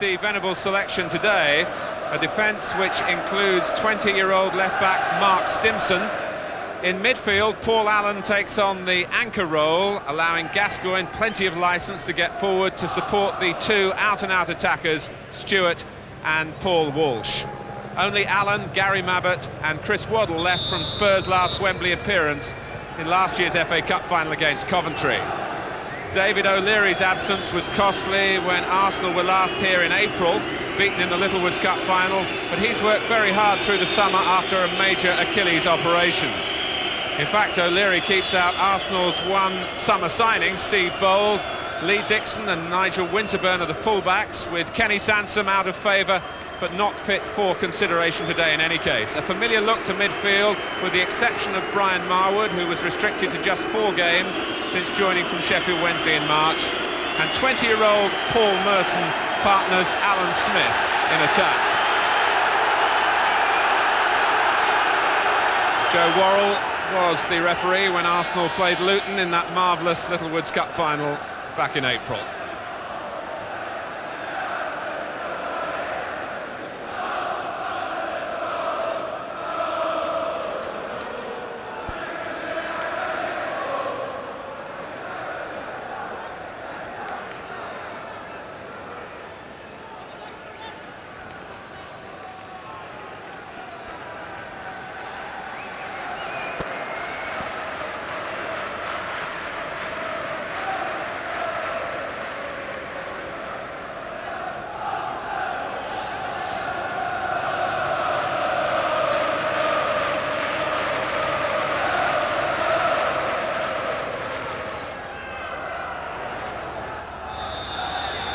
The Venables selection today, a defence which includes 20-year-old left-back Mark Stimson. In midfield, Paul Allen takes on the anchor role, allowing Gascoigne plenty of licence to get forward to support the two out-and-out attackers, Stewart and Paul Walsh. Only Allen, Gary Mabbutt and Chris Waddle left from Spurs' last Wembley appearance in last year's FA Cup final against Coventry. David O'Leary's absence was costly when Arsenal were last here in April, beaten in the Littlewoods Cup final, but he's worked very hard through the summer after a major Achilles operation. In fact, O'Leary keeps out Arsenal's one summer signing, Steve Bold, Lee Dixon and Nigel Winterburn are the fullbacks, with Kenny Sansom out of favour, but not fit for consideration today in any case. A familiar look to midfield, with the exception of Brian Marwood, who was restricted to just 4 games since joining from Sheffield Wednesday in March, and 20-year-old Paul Merson partners Alan Smith in attack. Joe Worrell was the referee when Arsenal played Luton in that marvellous Littlewoods Cup final back in April.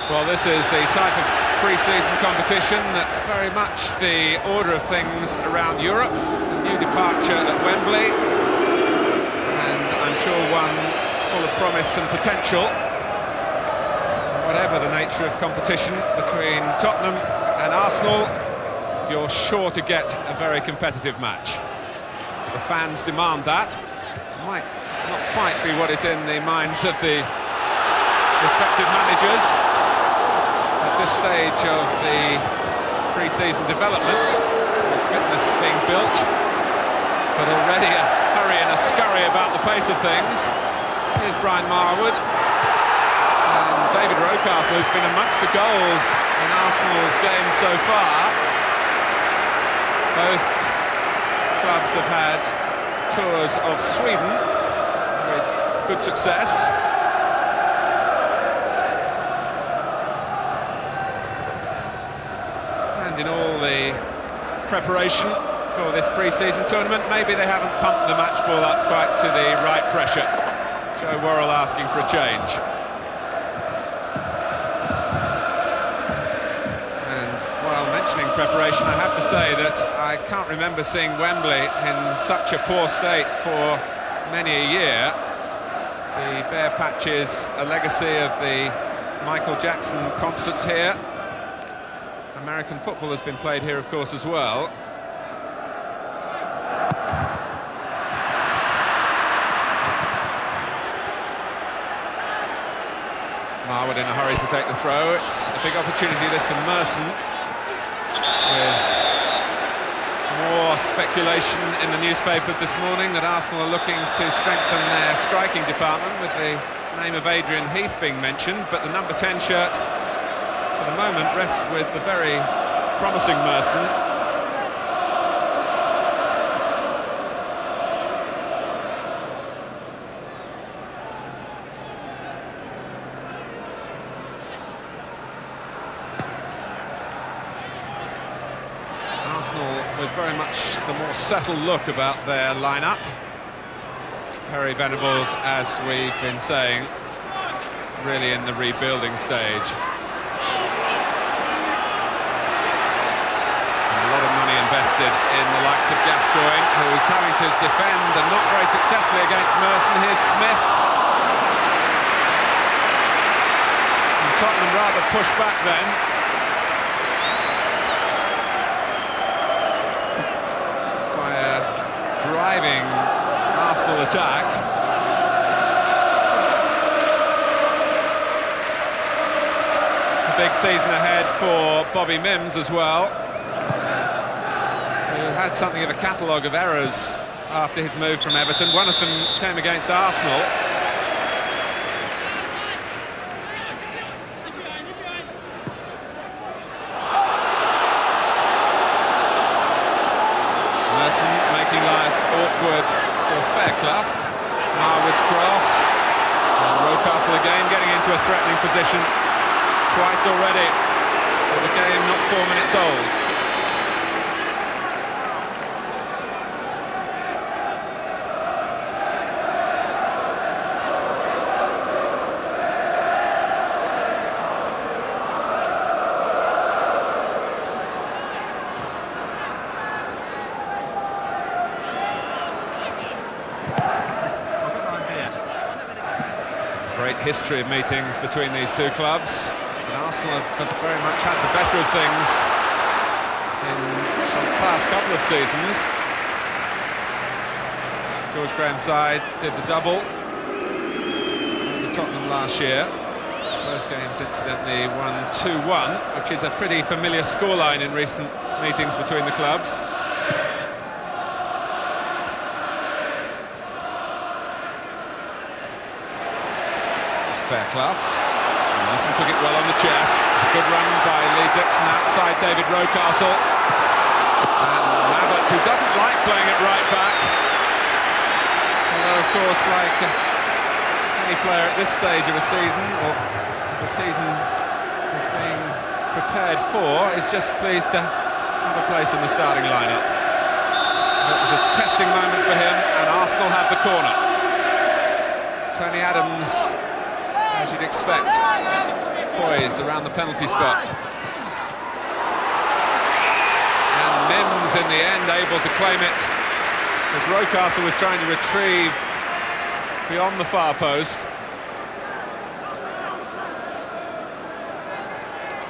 Well, this is the type of pre-season competition that's very much the order of things around Europe. A new departure at Wembley, and I'm sure one full of promise and potential. Whatever the nature of competition between Tottenham and Arsenal, you're sure to get a very competitive match. The fans demand that. It might not quite be what is in the minds of the respective managers at this stage of the pre-season development, with fitness being built, but already a hurry and a scurry about the pace of things. Here's Brian Marwood, and David Rocastle, who's been amongst the goals in Arsenal's game so far. Both clubs have had tours of Sweden with good success. In all the preparation for this pre-season tournament, maybe they haven't pumped the match ball up quite to the right pressure. Joe Worrell asking for a change. And while mentioning preparation, I have to say that I can't remember seeing Wembley in such a poor state for many a year. The bare patches, a legacy of the Michael Jackson concerts here. American football has been played here, of course, as well. Marwood in a hurry to take the throw. It's a big opportunity, this, for Merson. With more speculation in the newspapers this morning that Arsenal are looking to strengthen their striking department, with the name of Adrian Heath being mentioned, but the number 10 shirt for the moment rests with the very promising Merson. Arsenal with very much the more settled look about their lineup. Terry Venables, as we've been saying, really in the rebuilding stage. Invested in the likes of Gascoigne, who's having to defend and not very successfully against Merson. Here's Smith. And Tottenham rather pushed back then. By a driving Arsenal attack. big season ahead for Bobby Mims as well, who had something of a catalogue of errors after his move from Everton. One of them came against Arsenal. Merson making life awkward for Fairclough. Marwood's cross. And Rocastle again getting into a threatening position. Twice already. But the game not 4 minutes old. Great history of meetings between these two clubs. And Arsenal have very much had the better of things in the past couple of seasons. George Graham's side did the double at Tottenham last year. Both games incidentally won 2-1, which is a pretty familiar scoreline in recent meetings between the clubs. Fairclough. Merson took it well on the chest. It's a good run by Lee Dixon outside David Rocastle. And Mabbutt, who doesn't like playing it right back. Although, of course, like any player at this stage of a season, or as a season is being prepared for, is just pleased to have a place in the starting lineup. It was a testing moment for him, and Arsenal have the corner. Tony Adams, as you'd expect, poised around the penalty spot. And Mims in the end able to claim it, as Rocastle was trying to retrieve beyond the far post.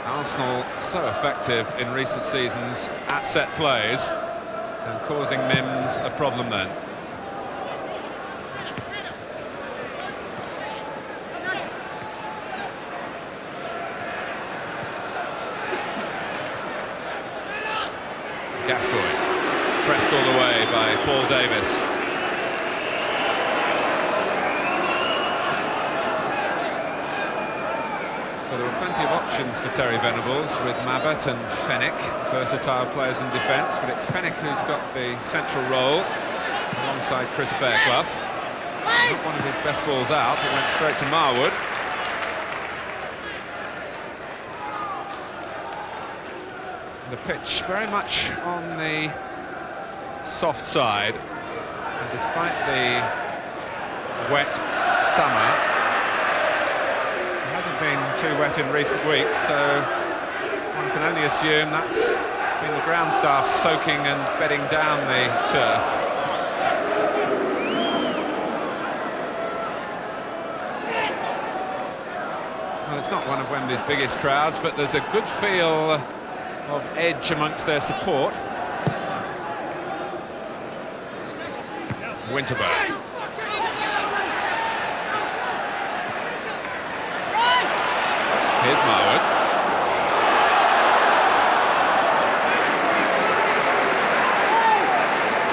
Arsenal so effective in recent seasons at set plays, and causing Mims a problem then. Gascoigne, pressed all the way by Paul Davis. So there were plenty of options for Terry Venables with Mabbutt and Fenwick, versatile players in defence, but it's Fenwick who's got the central role alongside Chris Fairclough. Not one of his best balls out, it went straight to Marwood. The pitch very much on the soft side, and despite the wet summer, it hasn't been too wet in recent weeks, so one can only assume that's been the ground staff soaking and bedding down the turf. Well, it's not one of Wembley's biggest crowds, but there's a good feel of edge amongst their support. Winterberg. Here's Marwood.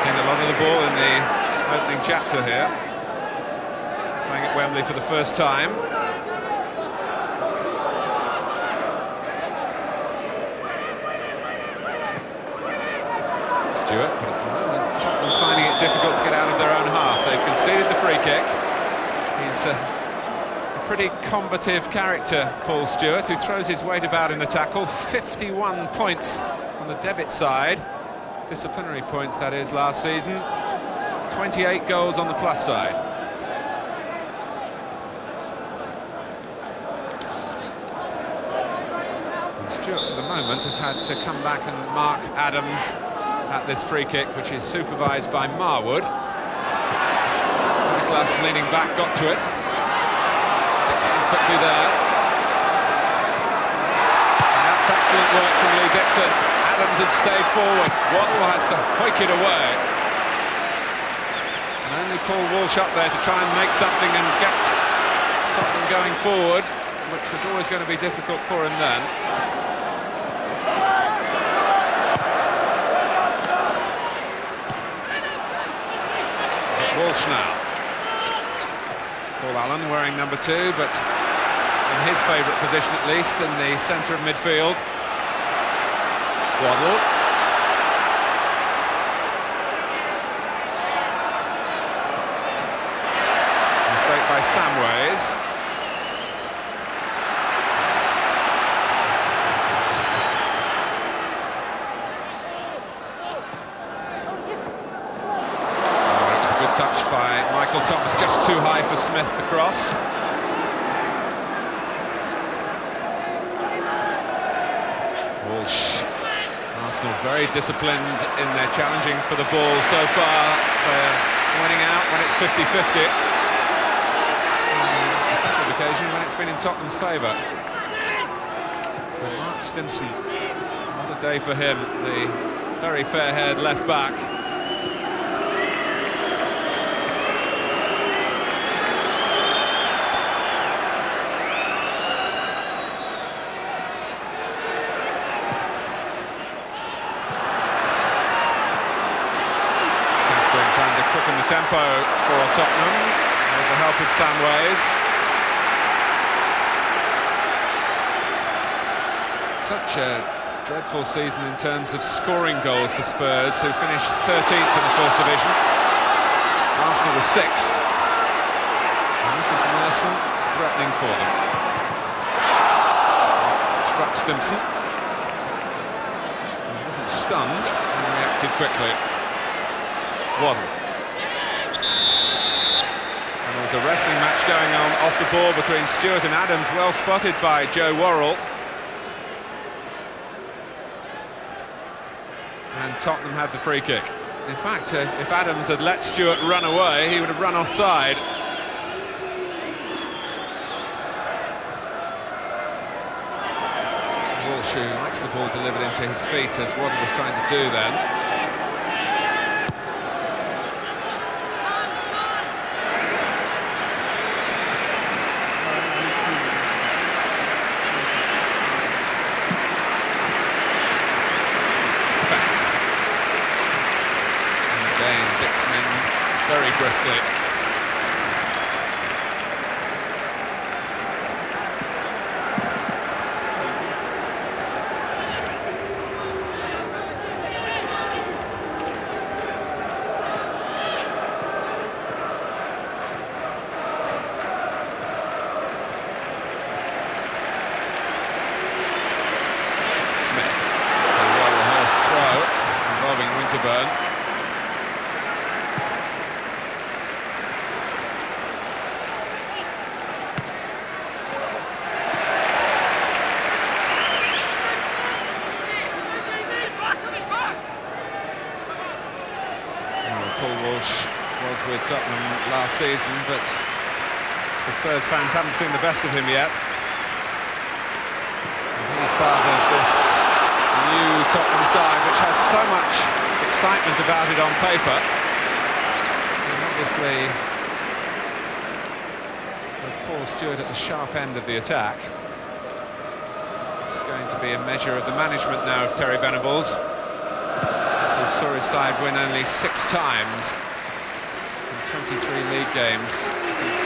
Seeing a lot of the ball in the opening chapter here. Playing at Wembley for the first time. Stewart, but at the moment Tottenham finding it difficult to get out of their own half. They've conceded the free kick. He's a pretty combative character, Paul Stewart, who throws his weight about in the tackle. 51 points on the debit side, disciplinary points that is, last season. 28 goals on the plus side. And Stewart for the moment has had to come back and mark Adams at this free kick, which is supervised by Marwood. Fairclough leaning back, got to it. Dixon quickly there. And that's excellent work from Lee Dixon. Adams had stayed forward. Waddle has to hoik it away. And only Paul Walsh up there to try and make something and get Tottenham going forward. which was always going to be difficult for him then. Walsh now. Paul Allen wearing number 2, but in his favourite position at least, in the centre of midfield. Waddle. Mistake by Samways. Touch by Michael Thomas, just too high for Smith, the cross. Walsh. Arsenal very disciplined in their challenging for the ball so far. They're winning out when it's 50-50. A couple of occasions when it's been in Tottenham's favour. So Mark Stimson, what a day for him, the very fair-haired left-back. Trying to quicken the tempo for Tottenham with the help of Samways. Such a dreadful season in terms of scoring goals for Spurs, who finished 13th in the First Division. Arsenal was 6th. And this is Merson threatening for them. It struck Stimson. He wasn't stunned and reacted quickly. Waddle. And there was a wrestling match going on off the ball between Stewart and Adams, well spotted by Joe Worrell. And Tottenham had the free kick. In fact, if Adams had let Stewart run away, he would have run offside. Walsh, who likes the ball delivered into his feet, as Waddle was trying to do then. Very briskly. Smith, a well-rehearsed throw involving Winterburn. Walsh was with Tottenham last season, but the Spurs fans haven't seen the best of him yet. And he's part of this new Tottenham side, which has so much excitement about it on paper. And obviously, with Paul Stewart at the sharp end of the attack, it's going to be a measure of the management now of Terry Venables, who saw his side win only 6 times in 23 league games since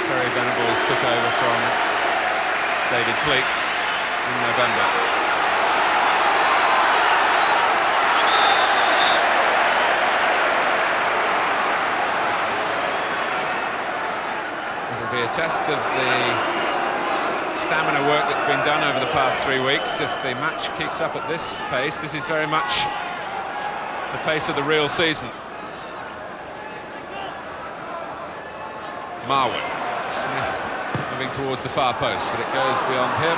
Terry Venables took over from David Pleat in November. It'll be a test of the stamina work that's been done over the past 3 weeks. If the match keeps up at this pace, this is very much the pace of the real season. Marwood. Smith moving towards the far post, but it goes beyond him.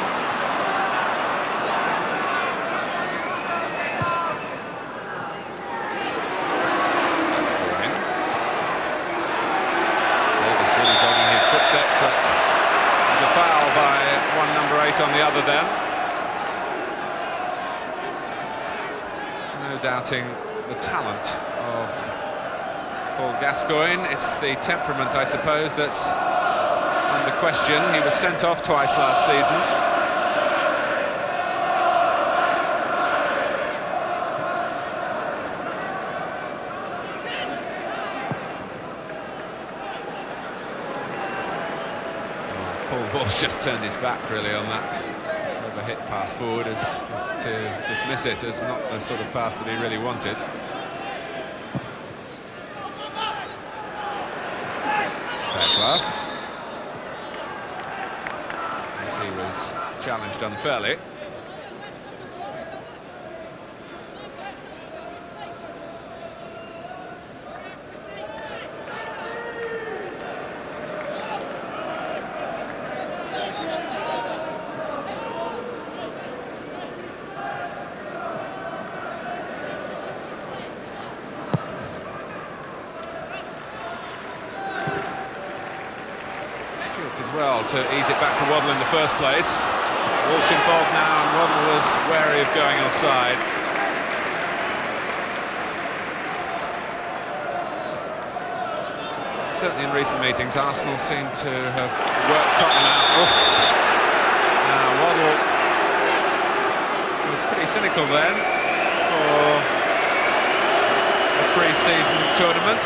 That's going in. Davis really dogging his footsteps, but there's a foul by number 8 on the other then. No doubting the talent of Paul Gascoigne. It's the temperament, I suppose, that's under question. He was sent off twice last season. Paul Walsh just turned his back really on that overhit pass forward, as to dismiss it as not the sort of pass that he really wanted. Fairclough, as he was challenged unfairly. Did well to ease it back to Waddle in the first place. Walsh involved now, and Waddle was wary of going offside. Certainly in recent meetings, Arsenal seem to have worked Tottenham out. Oh. Now Waddle was pretty cynical then for a pre-season tournament.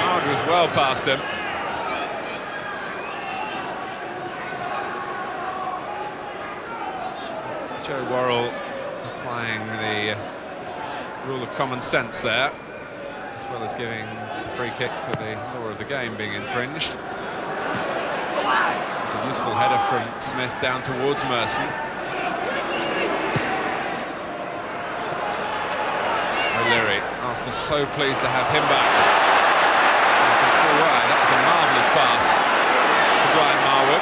Hard was well past him. Joe Worrell applying the rule of common sense there, as well as giving a free kick for the law of the game being infringed. It's a useful header from Smith down towards Merson. O'Leary, Arsenal so pleased to have him back. You can see why. That was a marvellous pass to Brian Marwood.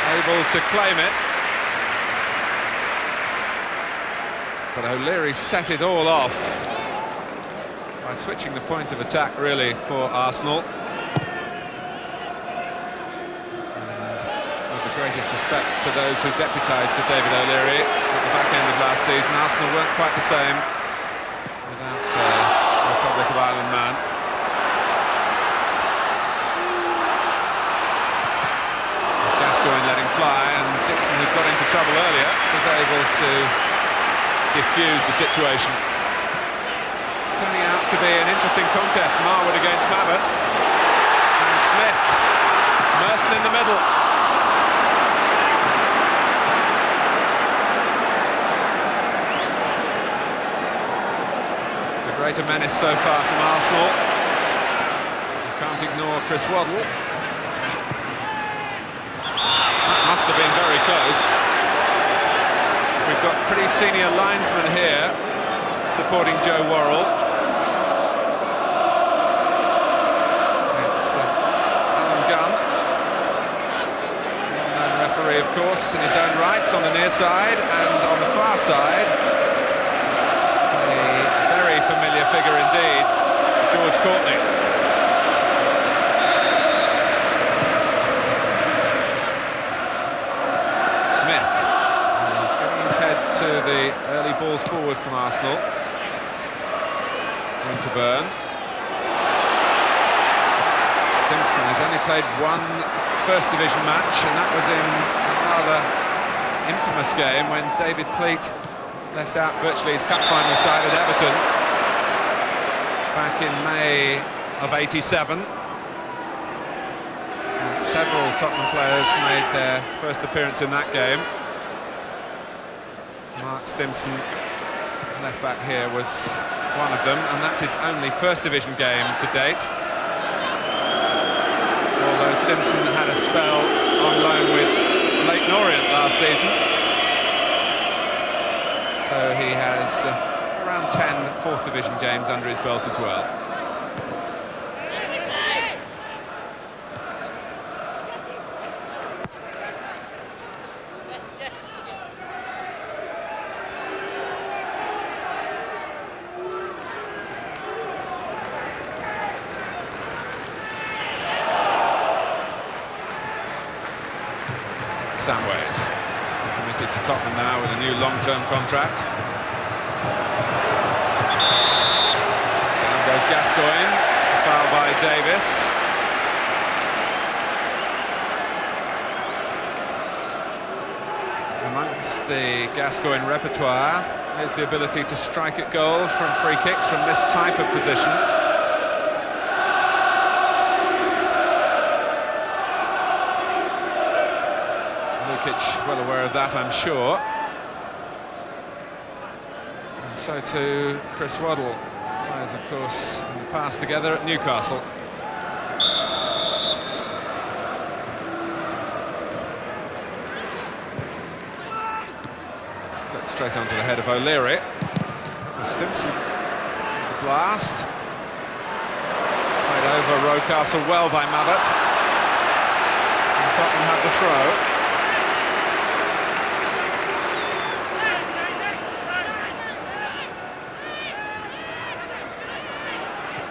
Able to claim it, but O'Leary set it all off by switching the point of attack really for Arsenal. And with the greatest respect to those who deputised for David O'Leary at the back end of last season, Arsenal weren't quite the same without the Republic of Ireland man. Gascoigne letting fly, and Dixon, who got into trouble earlier, was able to diffuse the situation. It's turning out to be an interesting contest. Marwood against Mabbutt, and Smith, Merson in the middle. The greater menace so far from Arsenal. You can't ignore Chris Waddle. Must have been very close. We've got pretty senior linesmen here supporting Joe Worrell. It's Alan Gunn, well-known referee, of course, in his own right, on the near side, and on the far side, a very familiar figure indeed, George Courtney. To the early balls forward from Arsenal. Winterburn. Stimson has only played one First Division match, and that was in a rather infamous game when David Pleat left out virtually his cup final side at Everton back in May of '87. And several Tottenham players made their first appearance in that game. Mark Stimson, left back here, was one of them, and that's his only First Division game to date. Although Stimson had a spell on loan with Leyton Orient last season. So he has around 10 Fourth Division games under his belt as well. Samways, committed to Tottenham now with a new long-term contract. Gascoigne, foul by Davis. Amongst the Gascoigne repertoire is the ability to strike at goal from free kicks from this type of position. Lukic well aware of that, I'm sure. And so too Chris Waddle, players of course in the past together at Newcastle. It's clipped straight onto the head of O'Leary. Stimson, the blast. Played over Rocastle well by Mallett. And Tottenham have the throw.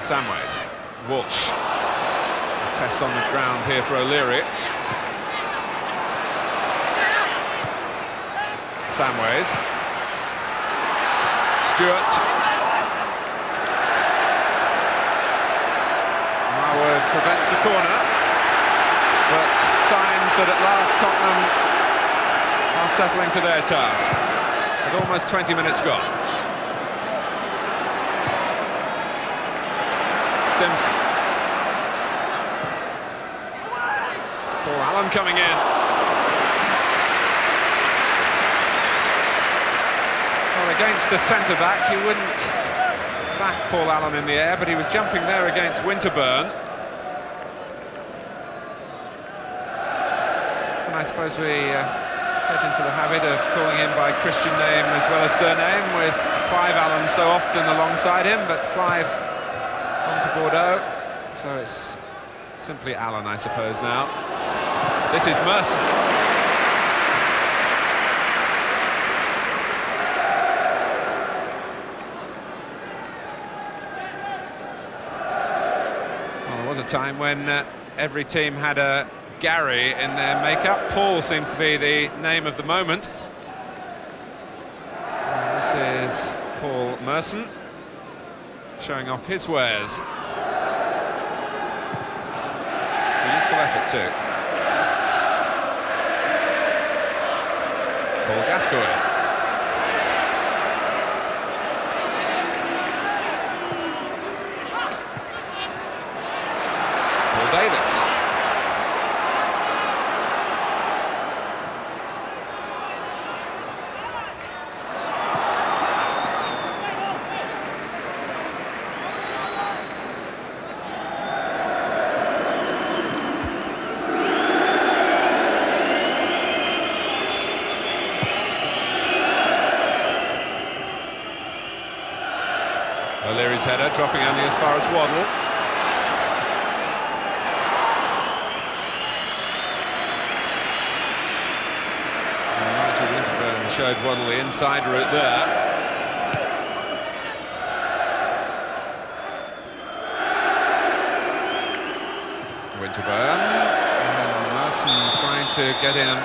Samways, Walsh, a test on the ground here for O'Leary. Samways, Stewart, Marwood prevents the corner, but signs that at last Tottenham are settling to their task, with almost 20 minutes gone. Stimson. It's Paul Allen coming in. Well, against the centre-back, you wouldn't back Paul Allen in the air, but he was jumping there against Winterburn. And I suppose we get into the habit of calling him by Christian name as well as surname, with Clive Allen so often alongside him, but Clive on to Bordeaux, so it's simply Allen, I suppose, now. This is Merson. Well, there was a time when every team had a Gary in their makeup. Paul seems to be the name of the moment. And this is Paul Merson, showing off his wares. It's a useful effort too. Paul Gascoigne. Paul Davis. O'Leary's header dropping only as far as Waddle. And Nigel Winterburn showed Waddle the inside route there. Winterburn and Merson trying to get in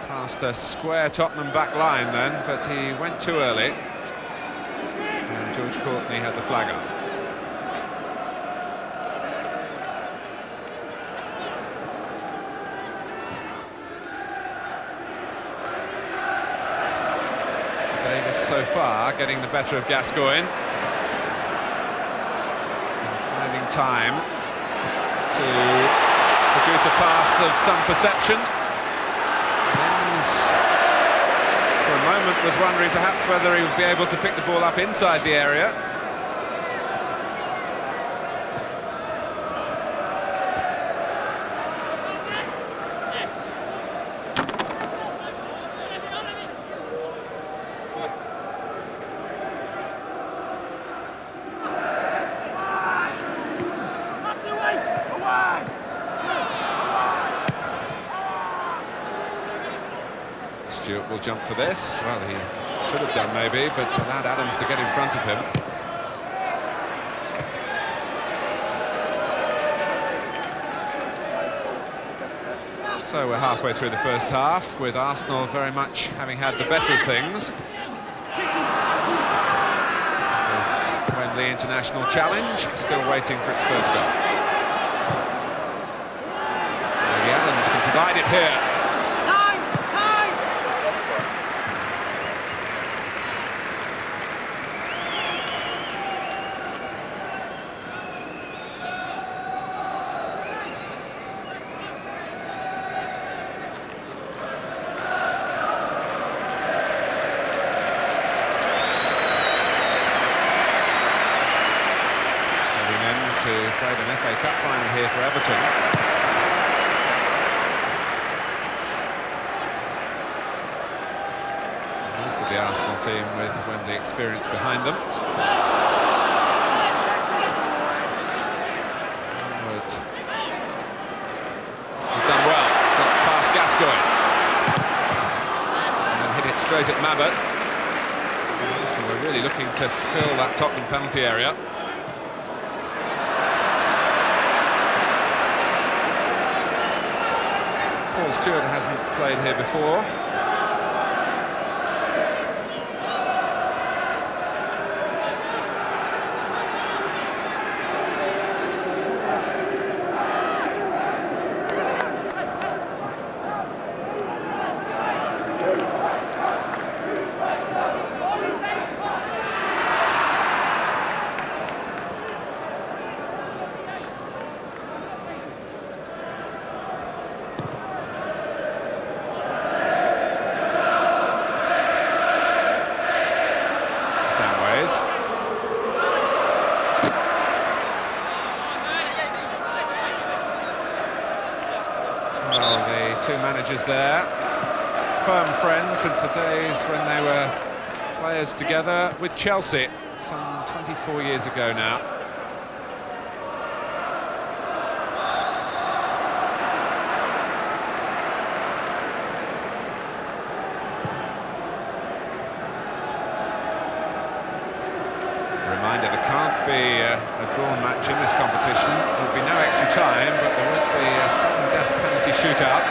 past a square Tottenham back line then, but he went too early. George Courtney had the flag up. Davis so far getting the better of Gascoigne. And finding time to produce a pass of some perception. For a moment was wondering perhaps whether he would be able to pick the ball up inside the area. Stewart will jump for this. Well, he should have done maybe, but allowed Adams to get in front of him. So we're halfway through the first half, with Arsenal very much having had the better of things. As when the international challenge, still waiting for its first goal. Maybe Adams can provide it here. Who played an FA Cup final here for Everton. Most of the Arsenal team with Wembley experience behind them. Wood has done well, got past Gascoigne. And then hit it straight at Mabbutt. Arsenal were really looking to fill that Tottenham penalty area. Paul Stewart hasn't played here before. Well, the two managers there, firm friends since the days when they were players together with Chelsea, some 24 years ago now. Reminder, there can't be a drawn match in this competition. There will be no extra time, but there would be a sudden death penalty shootout.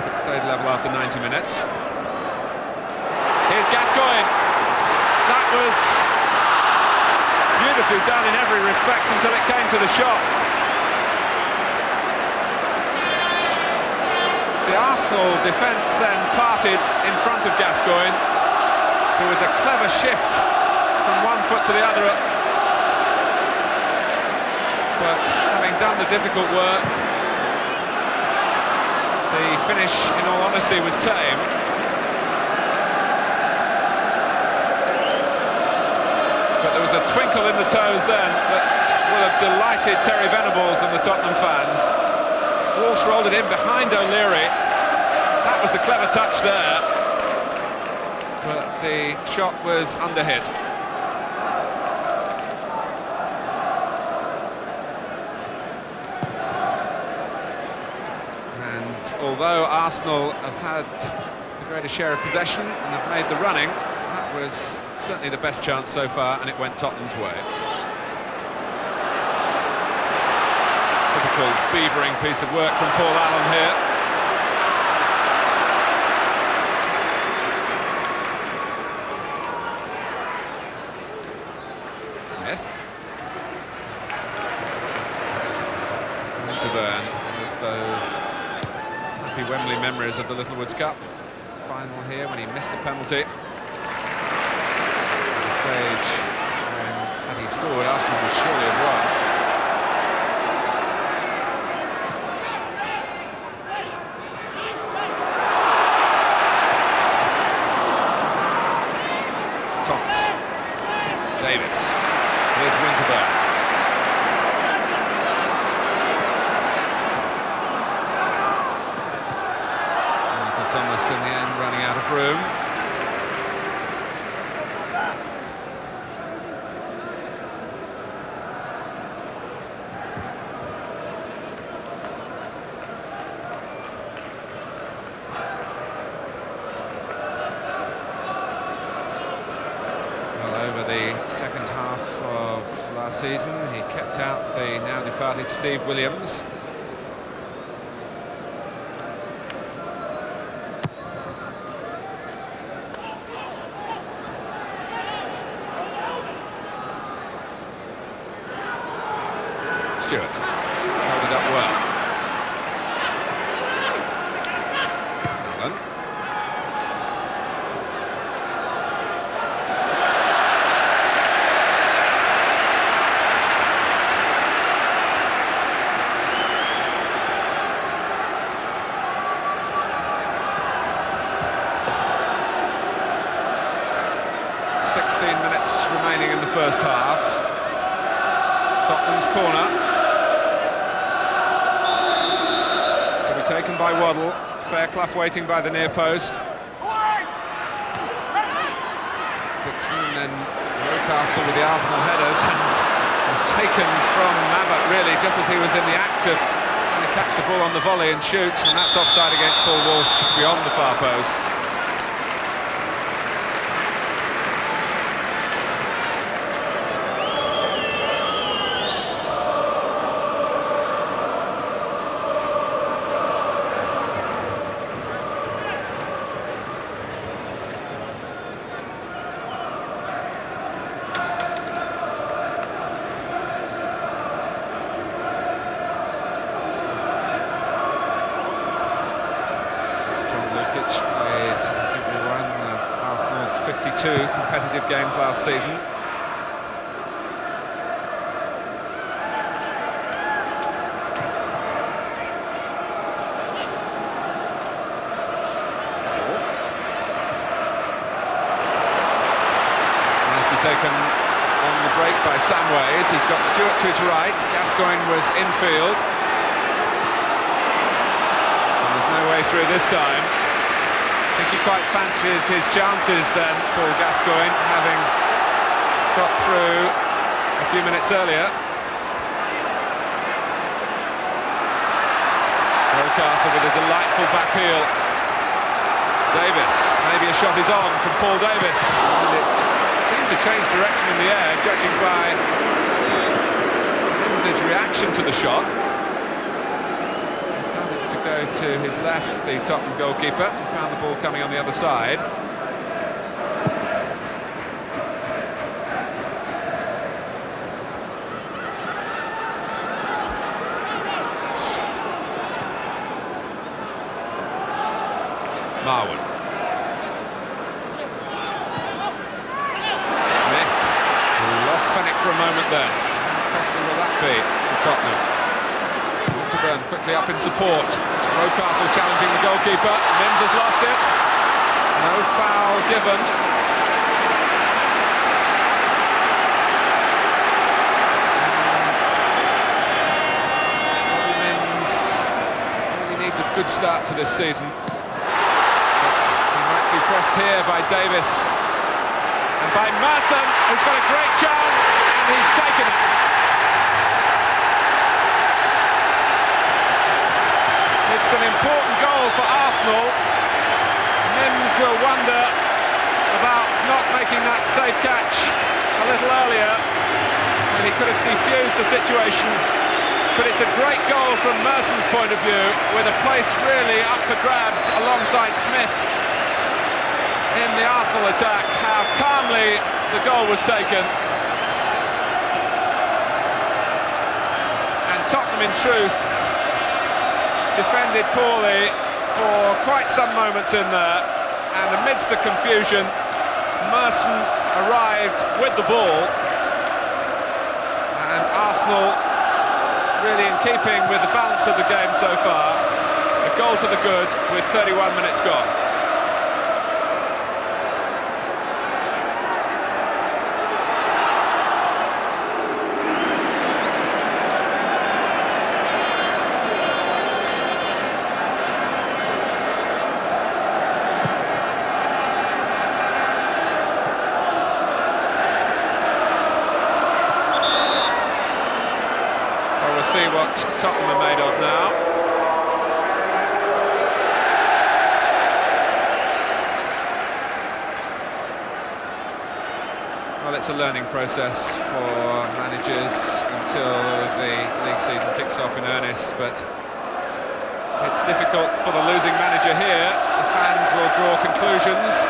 It stayed level after 90 minutes. Here's Gascoigne. That was beautifully done in every respect until it came to the shot. The Arsenal defence then parted in front of Gascoigne. There was a clever shift from one foot to the other, but having done the difficult work, the finish, in all honesty, was tame. But there was a twinkle in the toes then that would have delighted Terry Venables and the Tottenham fans. Walsh rolled it in behind O'Leary. That was the clever touch there, but the shot was underhit. Although Arsenal have had the greater share of possession and have made the running, that was certainly the best chance so far, and it went Tottenham's way. Typical beavering piece of work from Paul Allen here. Smith. Into Burn with those happy Wembley memories of the Littlewoods Cup final here when he missed the penalty. At the stage when, had he scored, Arsenal would surely have won. Thomas. Davis. Here's Winterburn. Thomas in the end running out of room. Well, over the second half of last season, he kept out the now departed Steve Williams. Stewart. Held it up well. Allen. 16 minutes remaining in the first half. Tottenham's corner. To be taken by Waddle. Fairclough waiting by the near post. Dixon and then Rocastle with the Arsenal headers, and was taken from Mabbutt really just as he was in the act of trying to catch the ball on the volley and shoot, and that's offside against Paul Walsh beyond the far post. Played every one of Arsenal's 52 competitive games last season. It's nicely taken on the break by Samways. He's got Stewart to his right. Gascoigne was infield. And there's no way through this time. I think he quite fancied his chances then, Paul Gascoigne, having got through a few minutes earlier. Rocastle with a delightful back heel. Davis, maybe a shot is on from Paul Davis. And it seemed to change direction in the air, judging by Mims' reaction to the shot. To go to his left, the Tottenham goalkeeper, and found the ball coming on the other side. Marwan. Smith, who lost Fenwick for a moment there. How costly will that be for Tottenham? Quickly up in support. It's Rocastle challenging the goalkeeper. Mims has lost it. No foul given. And Mims really needs a good start to this season. But he might be pressed here by Davis and by Merson, who's got a great chance, and he's taken it. It's an important goal for Arsenal. Mims will wonder about not making that safe catch a little earlier, when he could have defused the situation. But it's a great goal from Merson's point of view, with a place really up for grabs alongside Smith in the Arsenal attack. How calmly the goal was taken. And Tottenham, in truth, defended poorly for quite some moments in there, and amidst the confusion, Merson arrived with the ball, and Arsenal really in keeping with the balance of the game so far. A goal to the good with 31 minutes gone. See what Tottenham are made of now. Well, it's a learning process for managers until the league season kicks off in earnest, but it's difficult for the losing manager here. The fans will draw conclusions.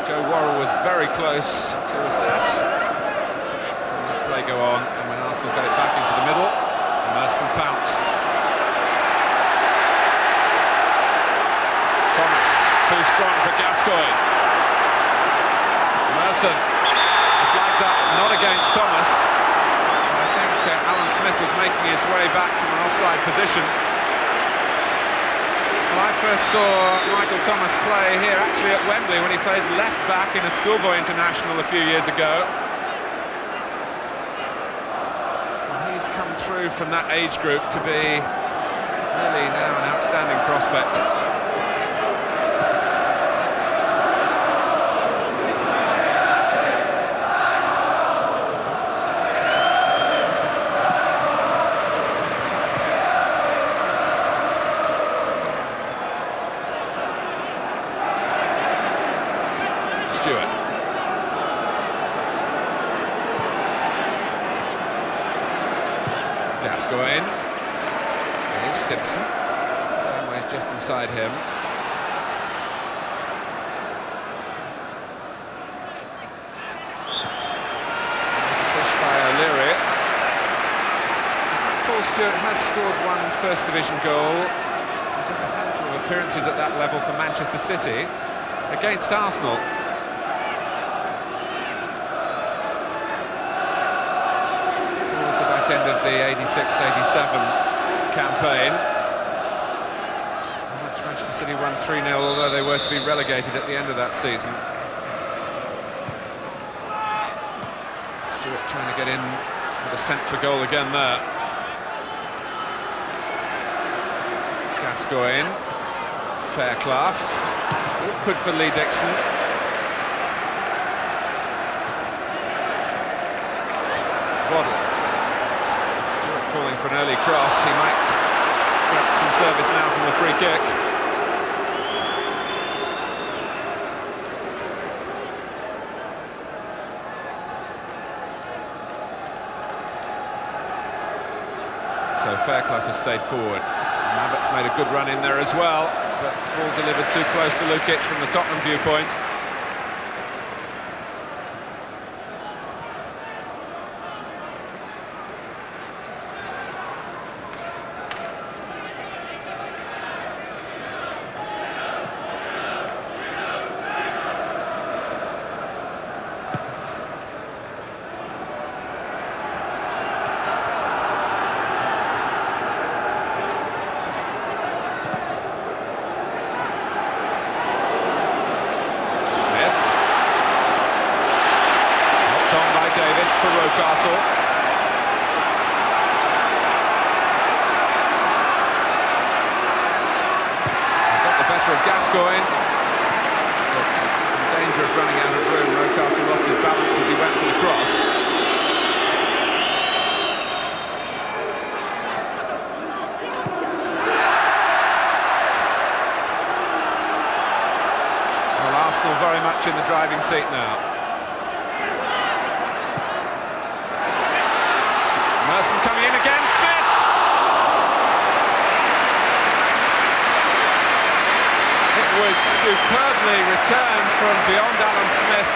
Joe Worrell was very close to assess. The play go on, and when Arsenal got it back into the middle, Merson pounced. Thomas, too strong for Gascoigne. Merson, the flag's up, not against Thomas. I think Alan Smith was making his way back from an offside position. Well, I first saw Michael Thomas play here, actually at Wembley, when he played left back in a schoolboy international a few years ago. And he's come through from that age group to be really now an outstanding prospect. Stewart. Gascoigne. Here's Stimson. Same way, just inside him. There's a push by O'Leary. Paul Stewart has scored one First Division goal and just a handful of appearances at that level for Manchester City against Arsenal. End of the 86-87 campaign. Manchester City won 3-0, although they were to be relegated at the end of that season. Stewart trying to get in with a scent for goal again there. Gascoigne, Fairclough, awkward for Lee Dixon. Waddle. Calling for an early cross, he might get some service now from the free kick. So Fairclough has stayed forward. Mabbutt's made a good run in there as well, but ball delivered too close to Lukic from the Tottenham viewpoint. For Rocastle. Got the better of Gascoigne, but in danger of running out of room. Rocastle lost his balance as he went for the cross. Well, Arsenal very much in the driving seat now. Merson coming in again, Smith! It was superbly returned from beyond Alan Smith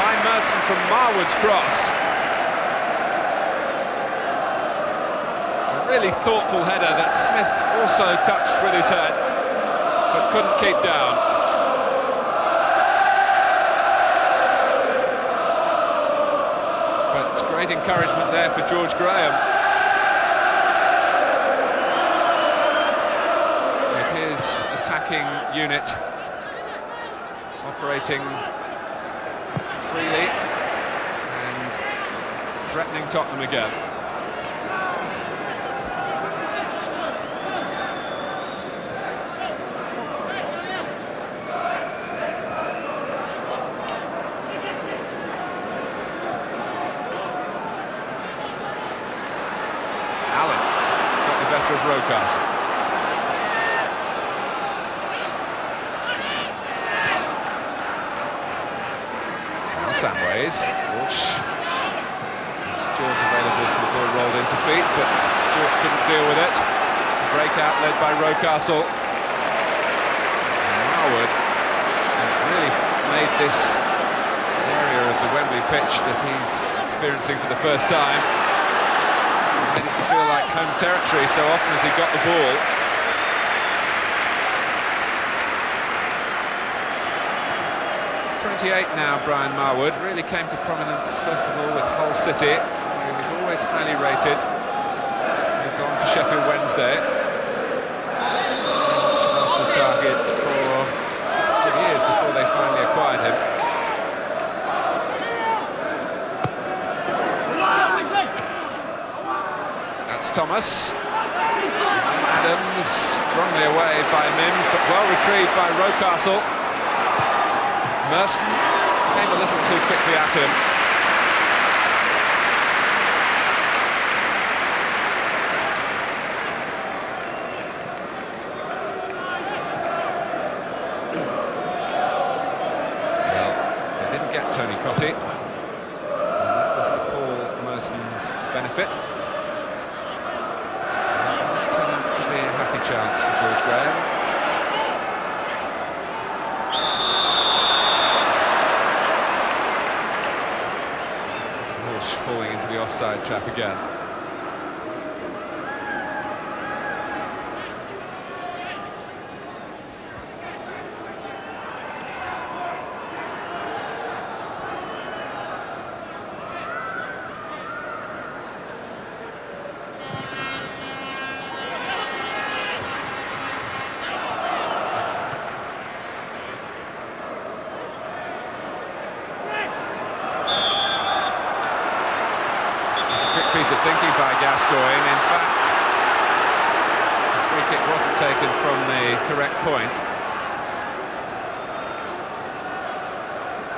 by Merson from Marwood's cross. A really thoughtful header that Smith also touched with his head, but couldn't keep down. But it's great encouragement there for George Graham. With his attacking unit operating freely and threatening Tottenham again. Of Rocastle. Now Samways, Walsh, Stewart available for the ball rolled into feet, but Stewart couldn't deal with it. The breakout led by Rocastle. And Marwood has really made this area of the Wembley pitch that he's experiencing for the first time. He made it feel like home territory so often as he got the ball. 28 now, Brian Marwood, really came to prominence first of all with Hull City, where he was always highly rated. Moved on to Sheffield Wednesday. Much an Arsenal target for good years before they finally acquired him. That's Thomas. Adams, strongly away by Mims, but well retrieved by Rocastle. Merson came a little too quickly at him. Well, they didn't get Tony Cottee. And that was to Paul Merson's benefit. And that turned out to be a happy chance for George Graham. Falling into the offside trap again. Piece of thinking by Gascoigne. In fact, the free kick wasn't taken from the correct point,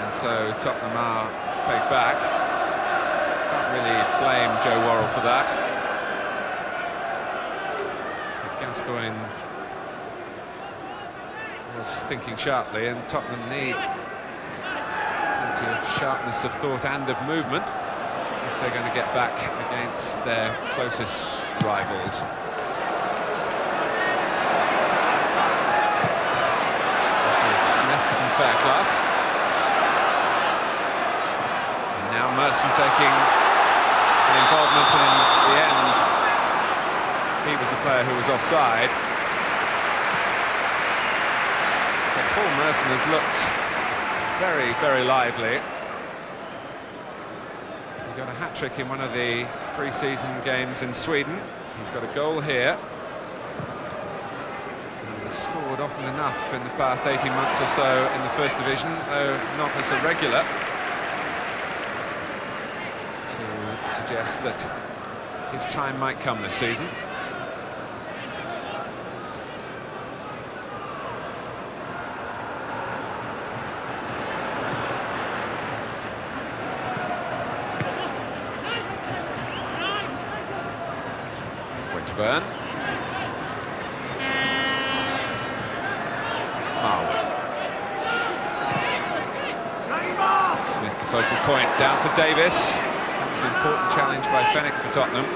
and so Tottenham are pegged back. Can't really blame Joe Worrell for that. But Gascoigne was thinking sharply, and Tottenham need plenty of sharpness of thought and of movement if they're going to get back against their closest rivals. This is Smith and Fairclough. And now Merson taking an involvement, and in the end he was the player who was offside. But Paul Merson has looked very, very lively. He got a hat-trick in one of the pre-season games in Sweden. He's got a goal here. He has scored often enough in the past 18 months or so in the First Division, though not as a regular, to suggest that his time might come this season. Burn. Marwood. Smith, the focal point, down for Davis. That was an important challenge by Fenwick for Tottenham.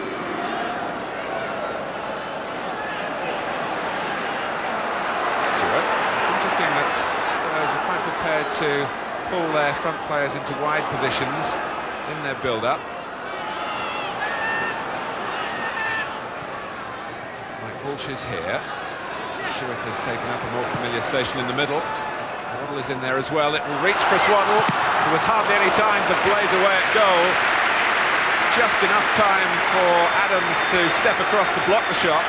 Stewart. It's interesting that Spurs are quite prepared to pull their front players into wide positions in their build-up. Walsh is here. Stewart has taken up a more familiar station in the middle. Waddle is in there as well. It will reach Chris Waddle. There was hardly any time to blaze away at goal. Just enough time for Adams to step across to block the shot.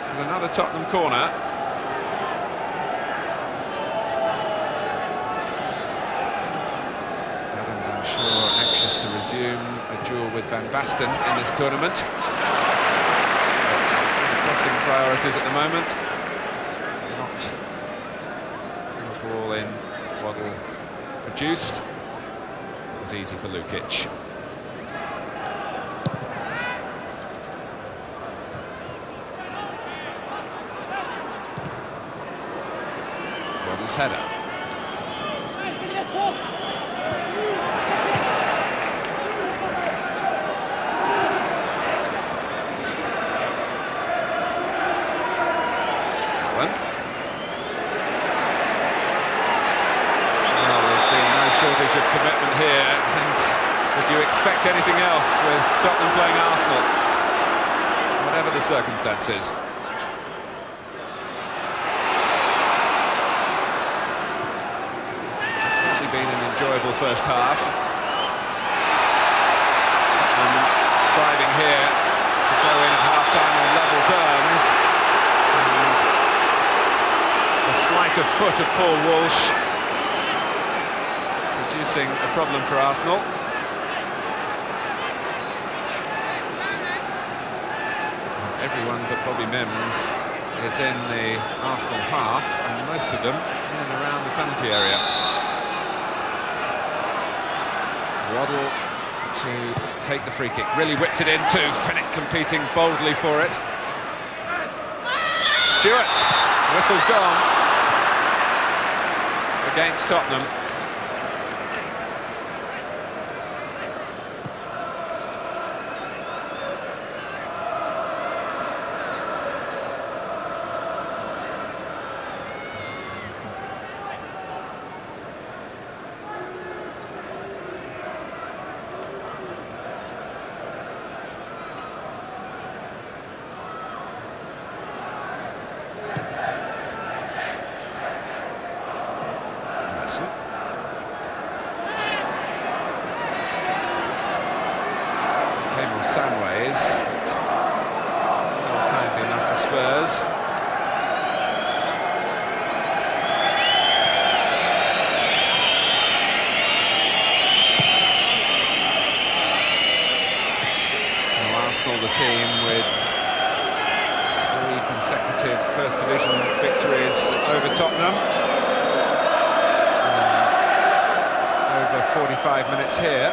And another Tottenham corner. I'm sure anxious to resume a duel with Van Basten in this tournament. But pressing priorities at the moment. Not a ball in Waddle produced. It was easy for Lukic. Waddle's header. message of commitment here, and would you expect anything else with Tottenham playing Arsenal, whatever the circumstances? It's certainly been an enjoyable first half. Tottenham striving here to go in at half-time on level terms. And a sleight of foot of Paul Walsh producing a problem for Arsenal. Everyone but Bobby Mims is in the Arsenal half, and most of them in and around the penalty area. Waddle to take the free kick, really whips it in too. Finnick competing boldly for it. Stewart, whistle's gone against Tottenham. Samways, not kindly enough for Spurs. Now Arsenal, the team with 3 consecutive First Division victories over Tottenham, and over 45 minutes here.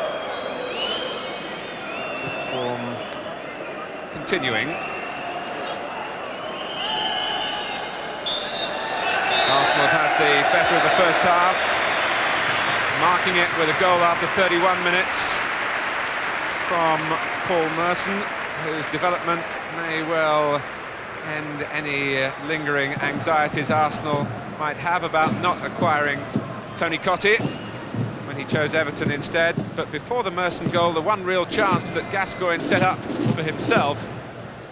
Continuing. Arsenal have had the better of the first half, marking it with a goal after 31 minutes from Paul Merson, whose development may well end any lingering anxieties Arsenal might have about not acquiring Tony Cottee when he chose Everton instead. But before the Merson goal, the one real chance that Gascoigne set up for himself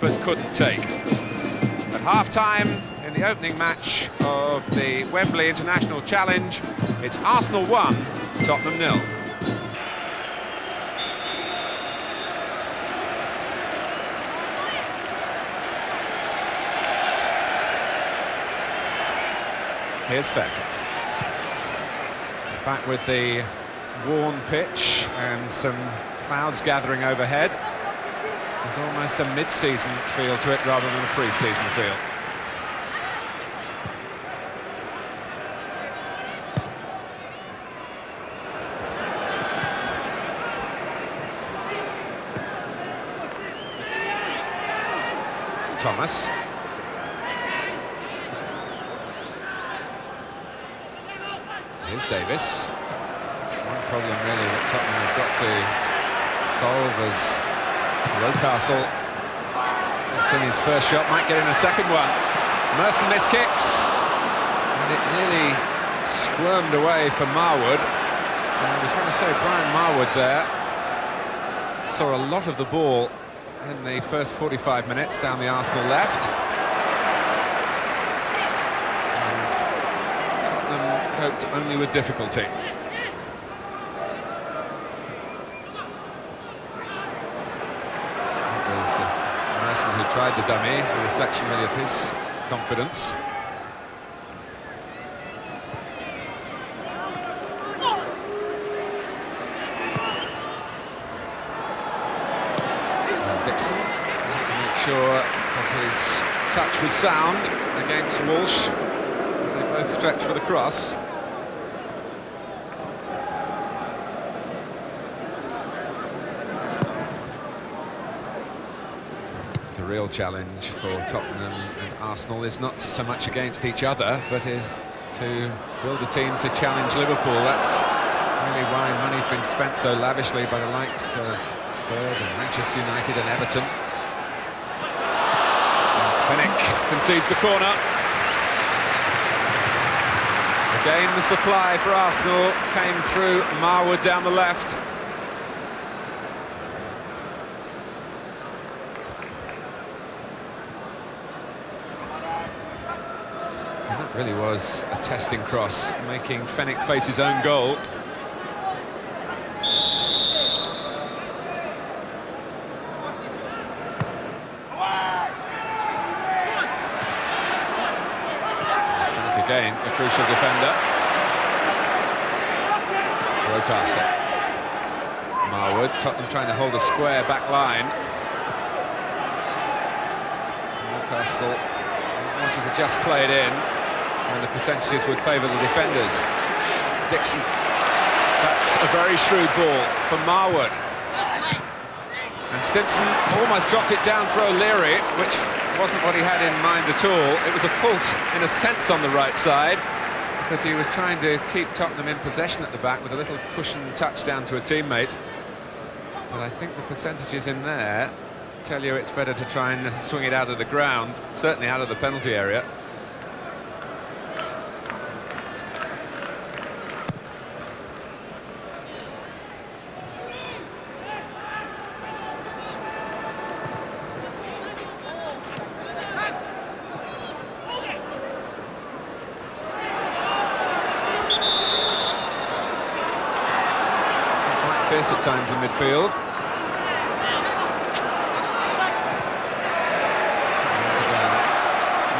but couldn't take. At half-time in the opening match of the Wembley International Challenge, it's Arsenal 1, Tottenham 0. Here's Fairclough. In fact, with the worn pitch and some clouds gathering overhead, there's almost a mid-season feel to it rather than a pre-season feel. Thomas. Here's Davis. One problem really that Tottenham have got to solve as Rocastle gets in his first shot, might get in a second one. Merson missed kicks, and it nearly squirmed away for Marwood. And I was going to say Brian Marwood there saw a lot of the ball in the first 45 minutes down the Arsenal left. And Tottenham coped only with difficulty. Merson who tried the dummy, a reflection really of his confidence. And Dixon had to make sure that his touch was sound against Walsh as they both stretch for the cross. The real challenge for Tottenham and Arsenal is not so much against each other, but is to build a team to challenge Liverpool. That's really why money's been spent so lavishly by the likes of Spurs and Manchester United and Everton. And Finnick concedes the corner. The Again, the supply for Arsenal came through Marwood down the left. And that really was a testing cross, making Fenwick face his own goal. Again, a crucial defender. Rocastle. Marwood, Tottenham trying to hold a square back line. Rocastle wanting to just play it in, and the percentages would favour the defenders. Dixon. That's a very shrewd ball for Marwood. And Stimson almost dropped it down for O'Leary, which wasn't what he had in mind at all. It was a fault, in a sense, on the right side, because he was trying to keep Tottenham in possession at the back with a little cushion touchdown to a teammate. But I think the percentages in there tell you it's better to try and swing it out of the ground, certainly out of the penalty area. Fierce at times in midfield.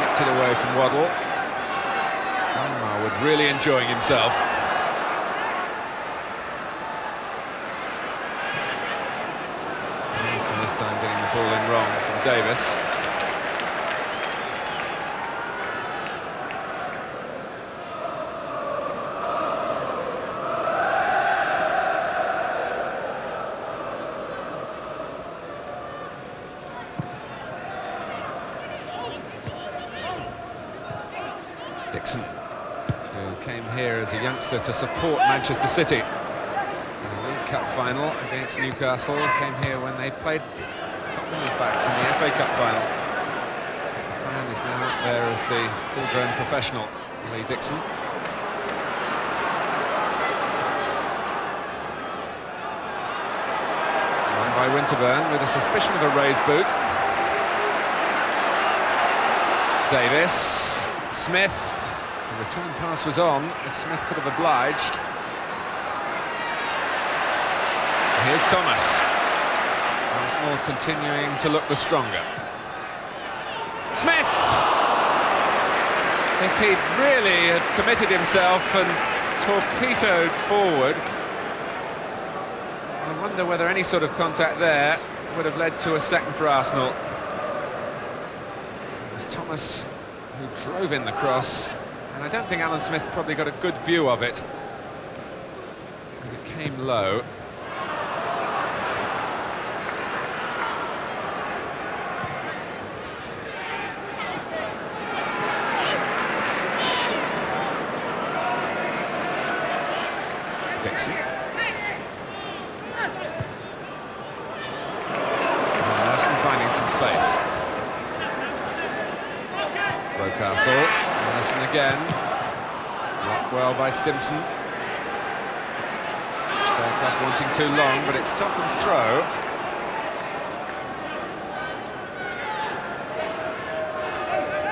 Nicked it away from Waddle. And Marwood really enjoying himself. Winston this time getting the ball in wrong from Davis. Dixon, who came here as a youngster to support Manchester City in the League Cup final against Newcastle, came here when they played Tottenham, in fact, in the FA Cup final. The fan is now up there as the full-grown professional, Lee Dixon. Won by Winterburn with a suspicion of a raised boot. Davis, Smith. The return pass was on, if Smith could have obliged. Here's Thomas. Arsenal continuing to look the stronger. Smith! If he'd really have committed himself and torpedoed forward, I wonder whether any sort of contact there would have led to a second for Arsenal. It was Thomas who drove in the cross, and I don't think Alan Smith probably got a good view of it, because it came low. Dixon. Nelson finding some space. Rocastle, Nelson again. Blocked well by Stimson. Fairclough wanting too long, but it's Tottenham's throw.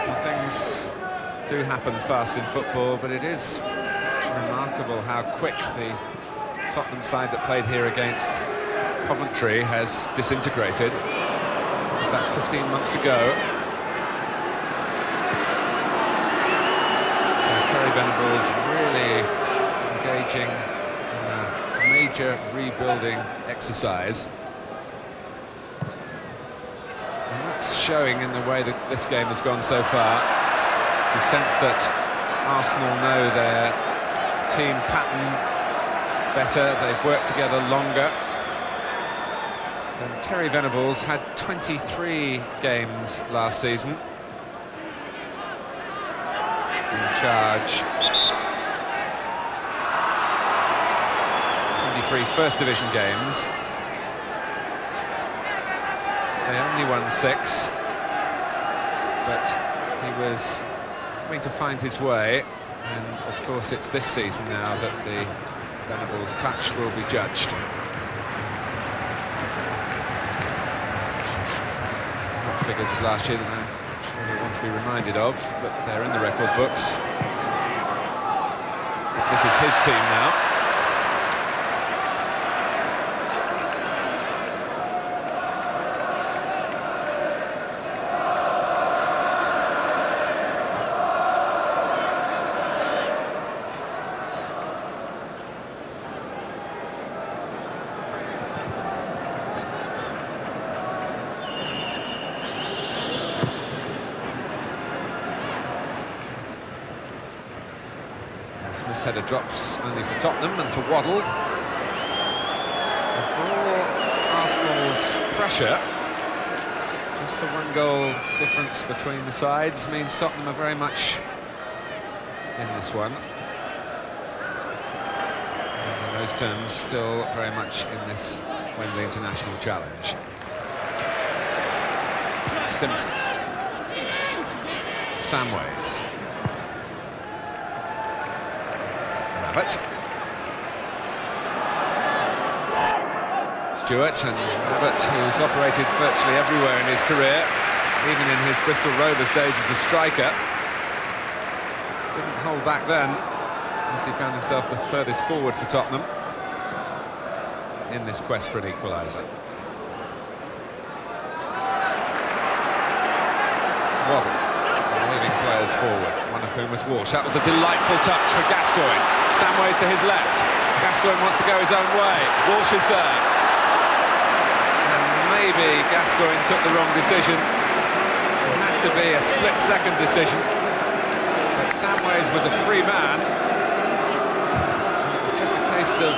Well, things do happen fast in football, but it is remarkable how quick the Tottenham side that played here against Coventry has disintegrated. Was that 15 months ago? So Terry Venables really engaging in a major rebuilding exercise. And that's showing in the way that this game has gone so far. The sense that Arsenal know their team pattern better, they've worked together longer. And Terry Venables had 23 games last season. In charge. 23 First Division games. They only won 6. But he was having to find his way. And of course it's this season now that the Venables touch will be judged. Not figures of last year that I'm sure they want to be reminded of, but they're in the record books. This is his team now. Smith's header drops only for Tottenham and for Waddle. And for all Arsenal's pressure, just the one goal difference between the sides means Tottenham are very much in this one. And in those terms, still very much in this Wembley International Challenge. Stimson. Samways. Stewart, and Abbott, who's operated virtually everywhere in his career, even in his Bristol Rovers days as a striker, didn't hold back then, as he found himself the furthest forward for Tottenham in this quest for an equaliser. Waddle, moving players forward, one of whom was Walsh. That was a delightful touch for Gascoigne. Samways to his left. Gascoigne wants to go his own way. Walsh is there. And maybe Gascoigne took the wrong decision. It had to be a split-second decision. But Samways was a free man. And it was just a case of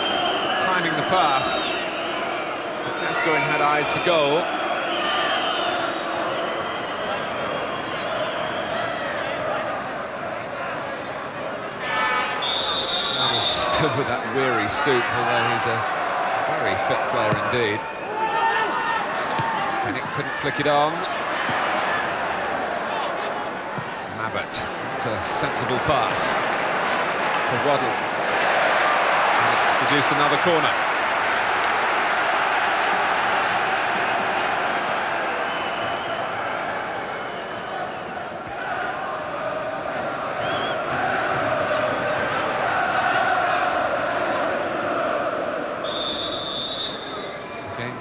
timing the pass. But Gascoigne had eyes for goal. Still with that weary stoop, although he's a very fit player indeed. Fennick couldn't flick it on. Abbott, it's a sensible pass for Waddle. And it's produced another corner.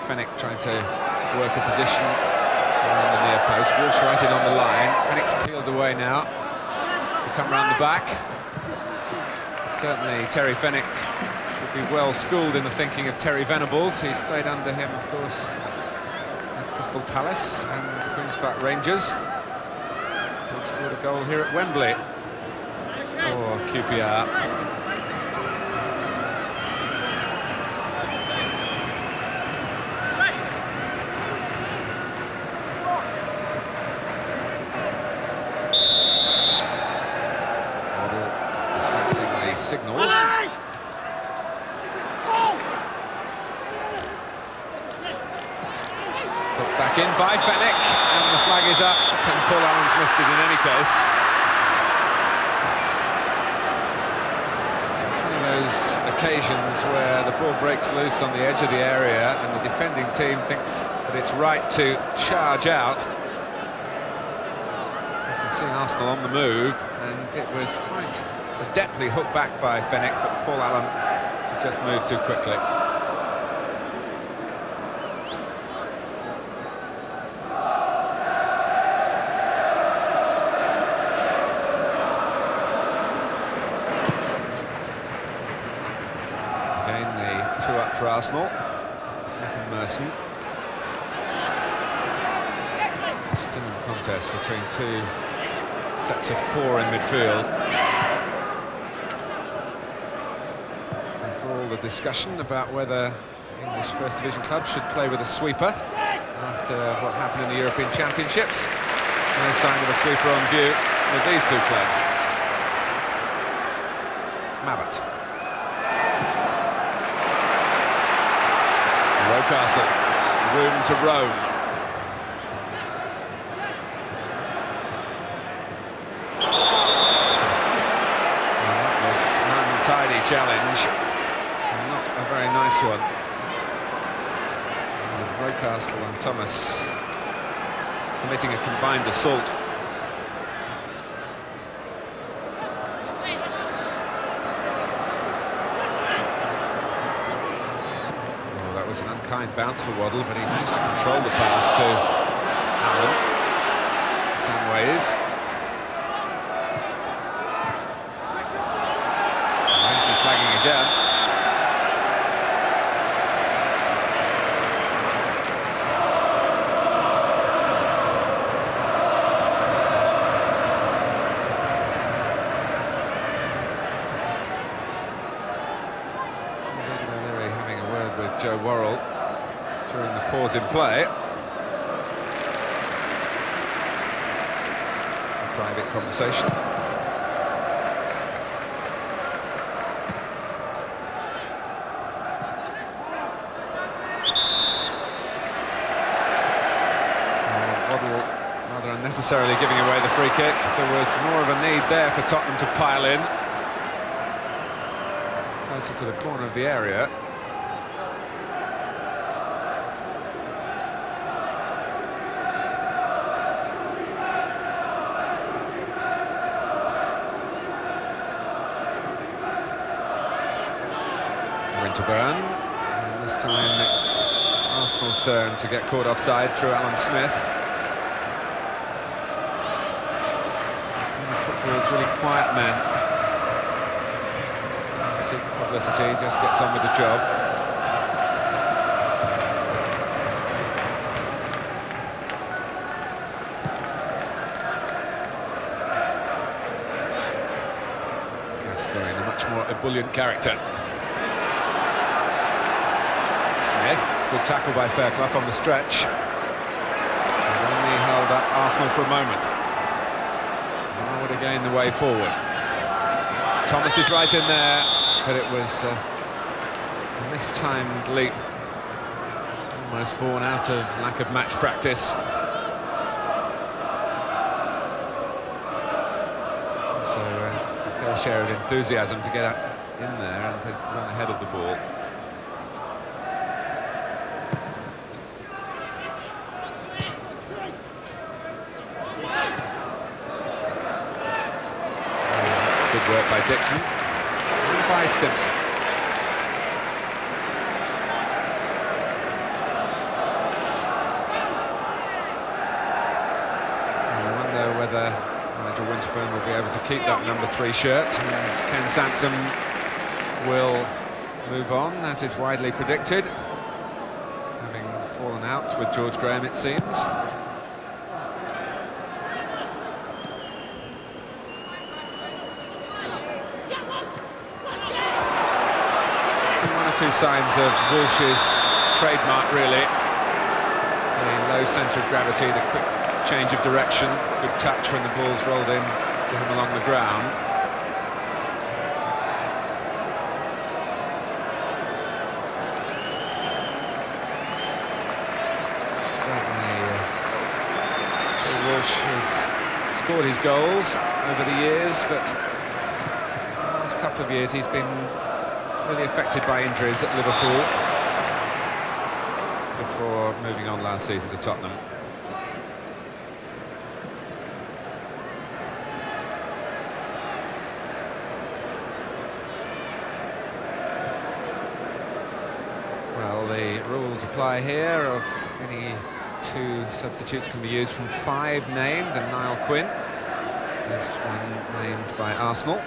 Fennick trying to work a position around the near post. Walsh right in on the line. Fennick's peeled away now to come round the back. Certainly Terry Fennick should be well schooled in the thinking of Terry Venables. He's played under him, of course, at Crystal Palace and Queen's Park Rangers. He scored a goal here at Wembley for QPR. Signals. Put back in by Fennick, and the flag is up, and Paul Allen's missed it in any case. It's one of those occasions where the ball breaks loose on the edge of the area and the defending team thinks that it's right to charge out. You can see Arsenal on the move, and it was quite adeptly hooked back by Fennick, but Paul Allen just moved too quickly. Again, the two up for Arsenal. Smith and Merson. It's a stunning contest between two sets of four in midfield. All the discussion about whether English First Division clubs should play with a sweeper after what happened in the European Championships. No sign of a sweeper on view with these two clubs. Abbott. Rocastle, room to roam. untidy challenge. Not a very nice one. With Rocastle and Thomas committing a combined assault. Well, that was an unkind bounce for Waddle, but he managed to control the pass to Allen. Some ways. He's flagging again. Having a word with Joe Worrell during the pause in play. A private conversation. Rather unnecessarily giving away the free kick. There was more of a need there for Tottenham to pile in. Closer to the corner of the area. Winterburn, and this time it's Arsenal's turn to get caught offside through Alan Smith. Football's really quiet men. Seek publicity, just gets on with the job. Gascoigne, a much more ebullient character. Smith, good tackle by Fairclough on the stretch. And only held up Arsenal for a moment. Would have gained the way forward. Thomas is right in there, but it was a mistimed leap, almost born out of lack of match practice. So a fair share of enthusiasm to get up in there and to run ahead of the ball. Good work by Dixon and by Stimson. I wonder whether Nigel Winterburn will be able to keep that number 3 shirt, and Ken Sansom will move on, as is widely predicted, having fallen out with George Graham, it seems. Two signs of Walsh's trademark, really. The low centre of gravity, the quick change of direction, good touch when the ball's rolled in to him along the ground. Certainly, Walsh has scored his goals over the years, but the last couple of years he's been really affected by injuries at Liverpool before moving on last season to Tottenham. Well, the rules apply here of any 2 substitutes can be used from 5 named, and Niall Quinn is one named by Arsenal.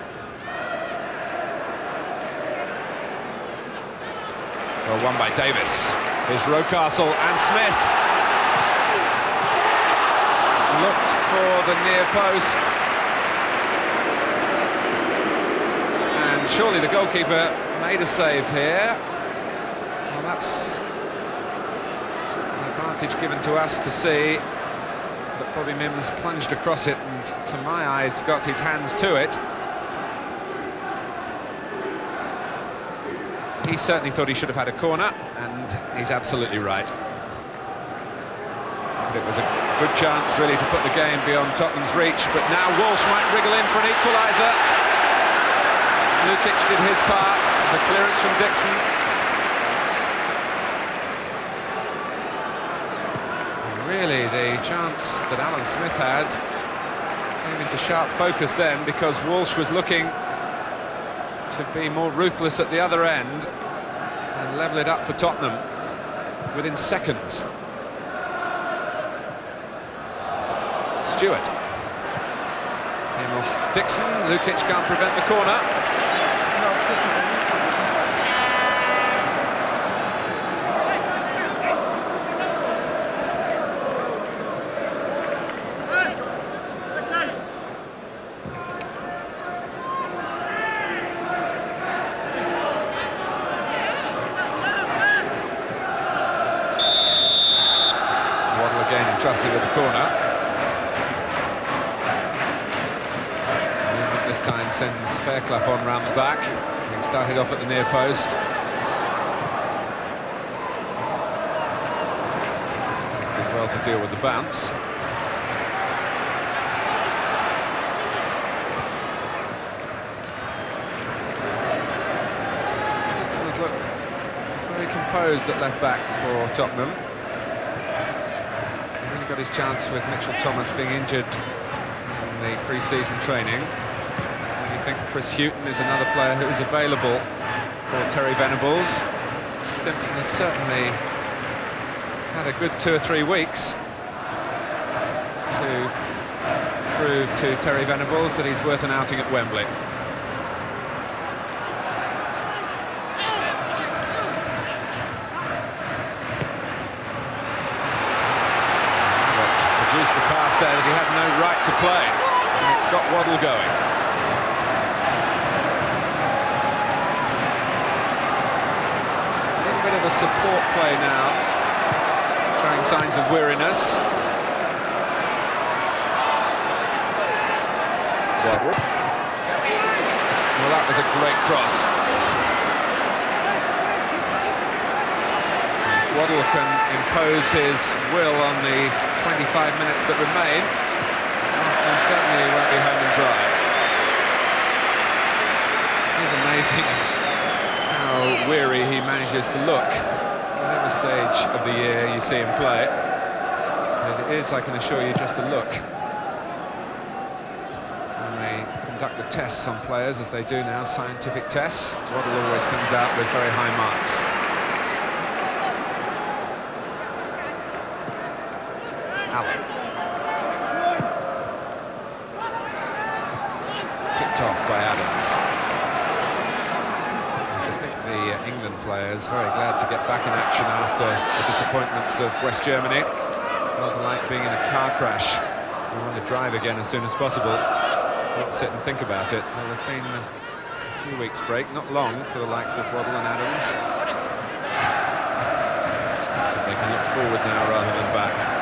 Well, won by Davis. Here's Rocastle and Smith. Looked for the near post. And surely the goalkeeper made a save here. Well, that's an advantage given to us to see. But Bobby Mims plunged across it and, to my eyes, got his hands to it. He certainly thought he should have had a corner, and he's absolutely right. But it was a good chance, really, to put the game beyond Tottenham's reach. But now Walsh might wriggle in for an equaliser. Lukic did his part. The clearance from Dixon. And really, the chance that Alan Smith had came into sharp focus then, because Walsh was looking to be more ruthless at the other end and level it up for Tottenham within seconds. Stewart came off Dixon. Lukic can't prevent the corner. Waddle again entrusted with the corner. This time sends Fairclough on round the back. He started off at the near post. Did well to deal with the bounce. Stimson has looked very composed at left back for Tottenham. He really got his chance with Mitchell Thomas being injured in the pre-season training. I think Chris Hughton is another player who is available for Terry Venables. Stimson has certainly had a good 2 or 3 weeks to prove to Terry Venables that he's worth an outing at Wembley. But produced a pass there that he had no right to play, and it's got Waddle going. Bit of a support play now, showing signs of weariness. Waddle. Well, that was a great cross. Waddle can impose his will on the 25 minutes that remain. Arsenal certainly won't be home and dry. It is amazing how weary he manages to look. Whatever stage of the year you see him play, but it is, I can assure you, just a look. When they conduct the tests on players, as they do now, scientific tests, Waddle always comes out with very high marks. Allen. Picked off by Adams. The England players very glad to get back in action after the disappointments of West Germany. Rather like being in a car crash. We want to drive again as soon as possible, not sit and think about it. Well, there's been a few weeks break, not long, for the likes of Waddle and Adams. But they can look forward now rather than back.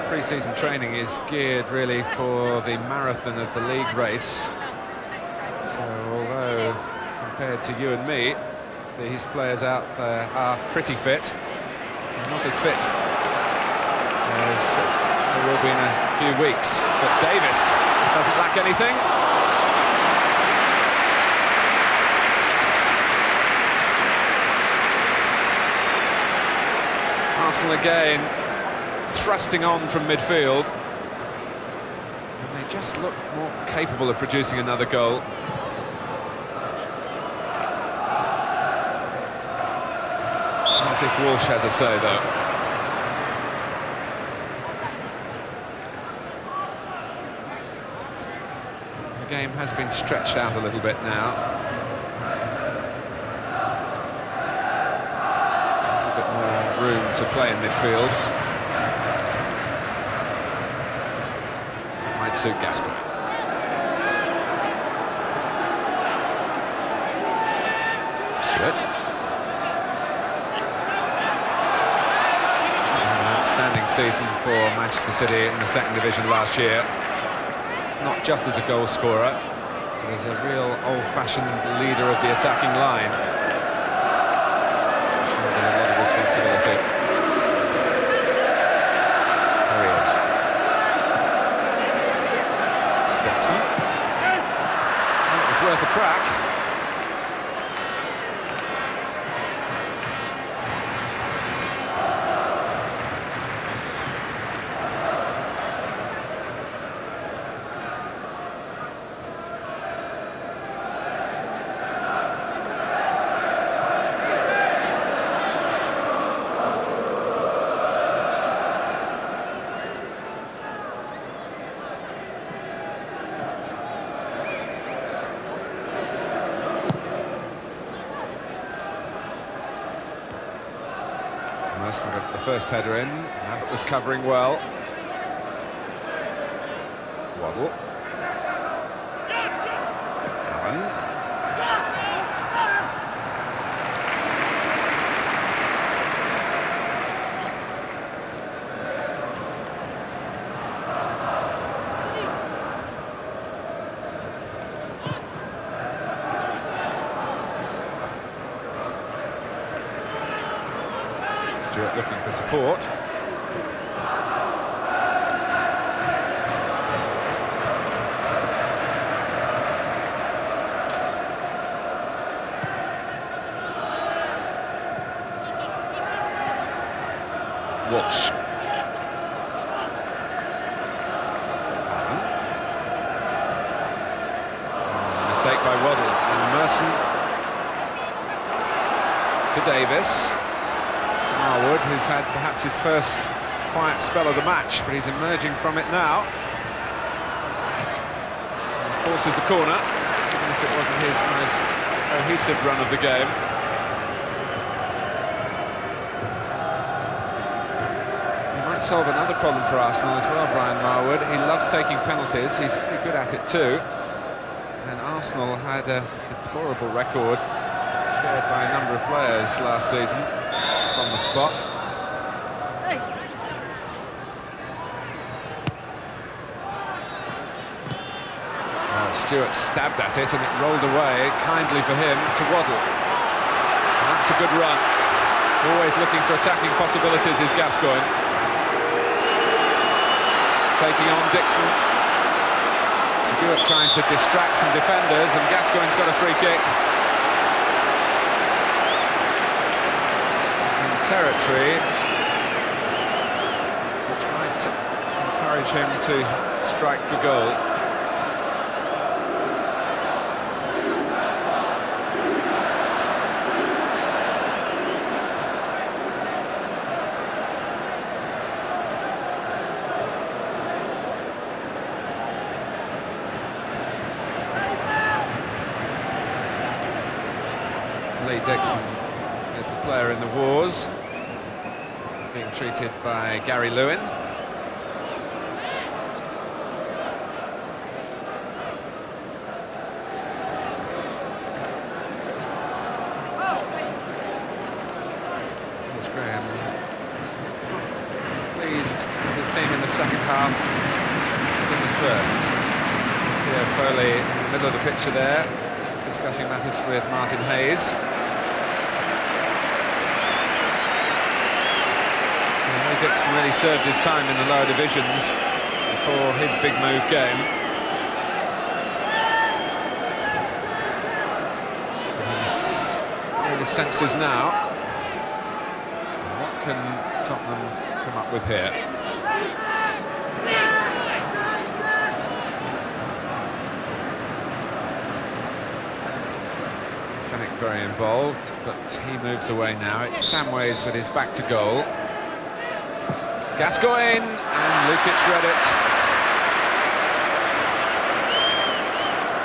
Pre-season training is geared really for the marathon of the league race. So although compared to you and me, these players out there are pretty fit, not as fit as they will be in a few weeks. But Davis doesn't lack anything. Arsenal again thrusting on from midfield, and they just look more capable of producing another goal. Not if Walsh has a say, though. The game has been stretched out a little bit now. Room to play in midfield. Might suit Gascoigne. Stewart. An outstanding season for Manchester City in the second division last year. Not just as a goal scorer, but as a real old-fashioned leader of the attacking line. Shouldering a lot of responsibility. There he is. Stimson. It was worth a crack. Merson got the first header in, and it was covering well. Waddle. Allen. Stewart looking for support. Walsh. Mistake by Waddle and Merson to Davis. Marwood, who's had perhaps his first quiet spell of the match, but he's emerging from it now. And forces the corner, even if it wasn't his most cohesive run of the game. He might solve another problem for Arsenal as well, Brian Marwood. He loves taking penalties, he's pretty good at it too. And Arsenal had a deplorable record shared by a number of players last season. On the spot. Well, Stewart stabbed at it and it rolled away kindly for him to Waddle. And that's a good run. Always looking for attacking possibilities is Gascoigne. Taking on Dixon. Stewart trying to distract some defenders, and Gascoigne's got a free kick. Territory, which might encourage him to strike for goal. Lee Dixon is the player in the wars, being treated by Gary Lewin. George Graham is pleased with his team in the second half as in the first. Theo Foley in the middle of the picture there, discussing matters with Martin Hayes. Dixon really served his time in the lower divisions before his big move game. He's really senses now. What can Tottenham come up with here? Fenwick very involved, but he moves away now. It's Samways with his back to goal. Gascoigne, and Lukic read it.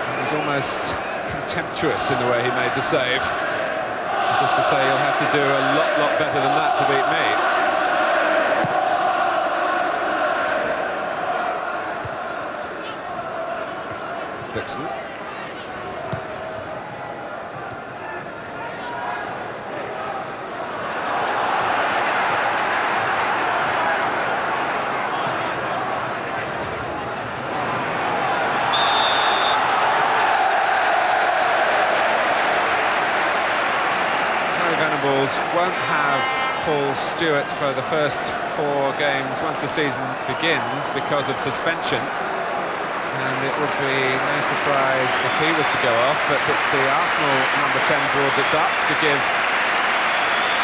He was almost contemptuous in the way he made the save, as if to say, you'll have to do a lot better than that to beat me. Dixon. Wolves won't have Paul Stewart for the first 4 games once the season begins because of suspension. And it would be no surprise if he was to go off, but it's the Arsenal number 10 board that's up to give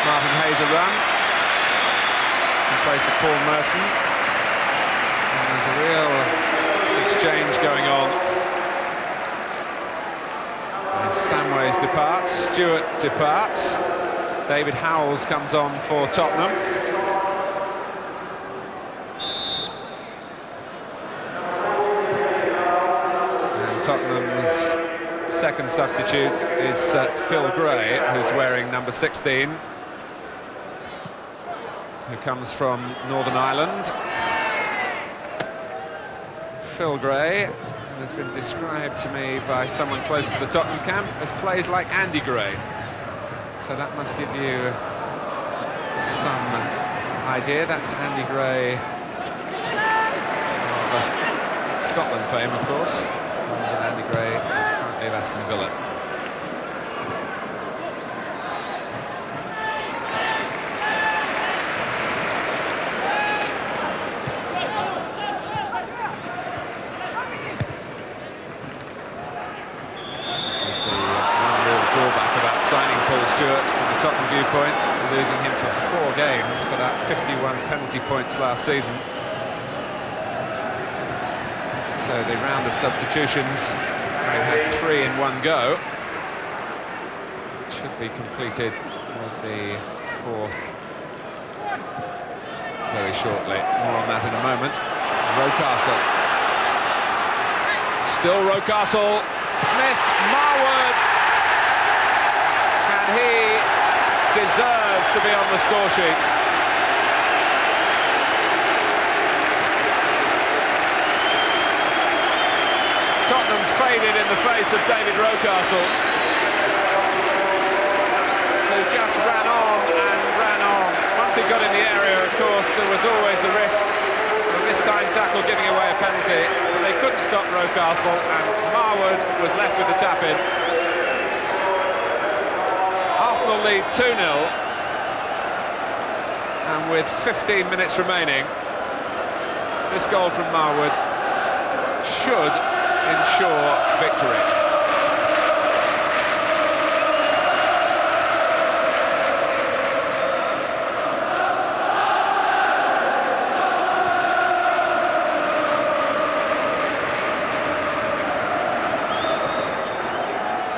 Martin Hayes a run in place of Paul Merson. And there's a real exchange going on. As Samways departs, Stewart departs, David Howells comes on for Tottenham. Tottenham's second substitute is Phil Gray, who's wearing number 16, who comes from Northern Ireland. Phil Gray has been described to me by someone close to the Tottenham camp as plays like Andy Gray. So that must give you some idea. That's Andy Gray of Scotland fame, of course. Andy Gray, currently of Aston Villa. There's the one real drawback about signing Paul Stewart from the Tottenham viewpoint, losing him for 4 games for that 51 penalty points last season. So the round of substitutions, they've had 3 in one go. It should be completed with the 4th very shortly. More on that in a moment. Rocastle. Still Rocastle. Smith, Marwood. And he deserves to be on the score sheet. Tottenham faded in the face of David Rocastle, who just ran on and ran on. Once he got in the area, of course, there was always the risk of a mistimed tackle giving away a penalty. But they couldn't stop Rocastle, and Marwood was left with the tap-in. Arsenal lead 2-0, and with 15 minutes remaining, this goal from Marwood should ensure victory.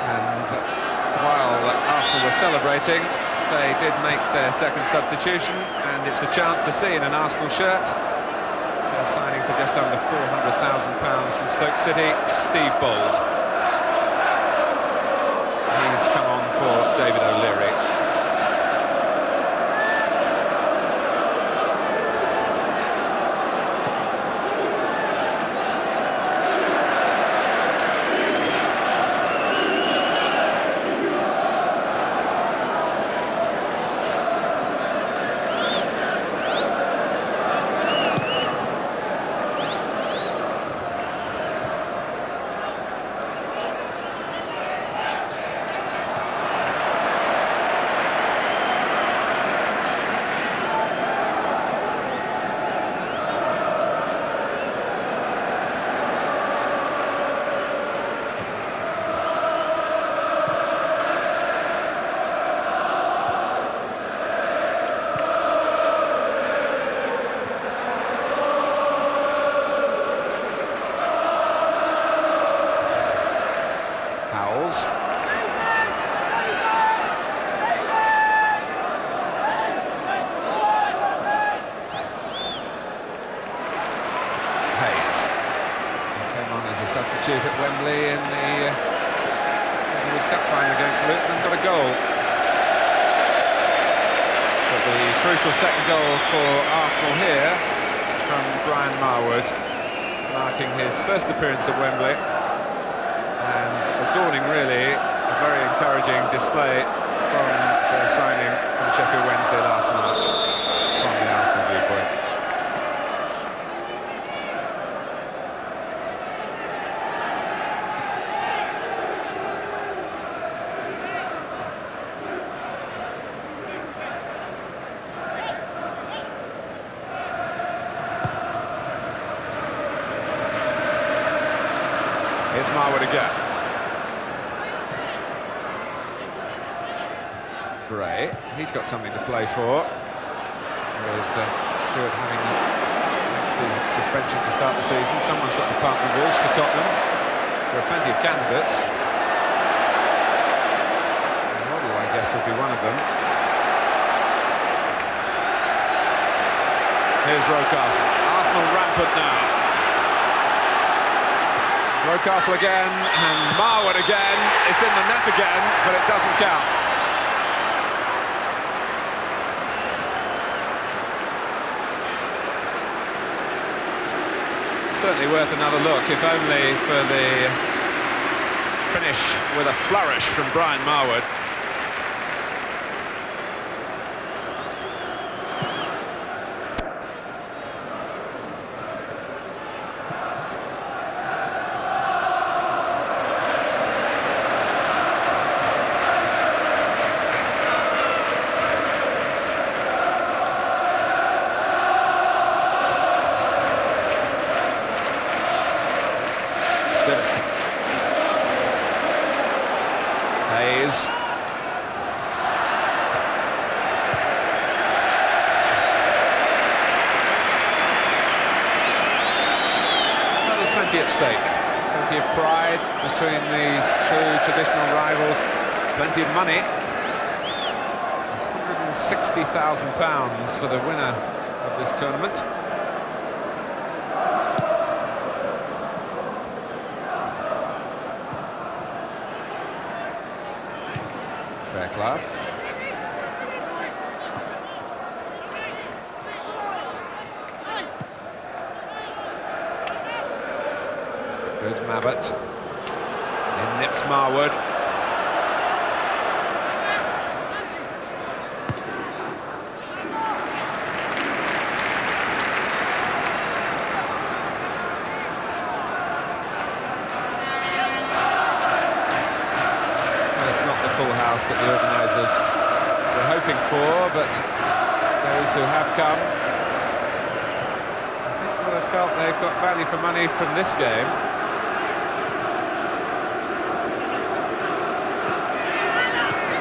And while Arsenal were celebrating, they did make their second substitution, and it's a chance to see in an Arsenal shirt. Signing for just under £400,000 from Stoke City, Steve Bold. He's come on for David O'Leary. Substitute at Wembley in the World Cup final against Luton and got a goal. But the crucial second goal for Arsenal here from Brian Marwood, marking his first appearance at Wembley and adorning really a very encouraging display from their signing from Sheffield Wednesday last March from the Arsenal viewpoint. Here's Marwood again. Gray, he's got something to play for. With Stewart having the suspension to start the season, someone's got to plant the Wolves for Tottenham. There are plenty of candidates. Waddle, I guess, would be one of them. Here's Rocastle. Arsenal rampant now. Rocastle again, and Marwood again. It's in the net again, but it doesn't count. Certainly worth another look, if only for the finish with a flourish from Brian Marwood. Stimson. Hayes. Well, there's plenty at stake. Plenty of pride between these two traditional rivals. Plenty of money. £160,000 for the winner of this tournament. Fairclough. There's Mabbott. In nips Marwood. Full house that the organisers were hoping for, but those who have come, I think, will have felt they've got value for money from this game.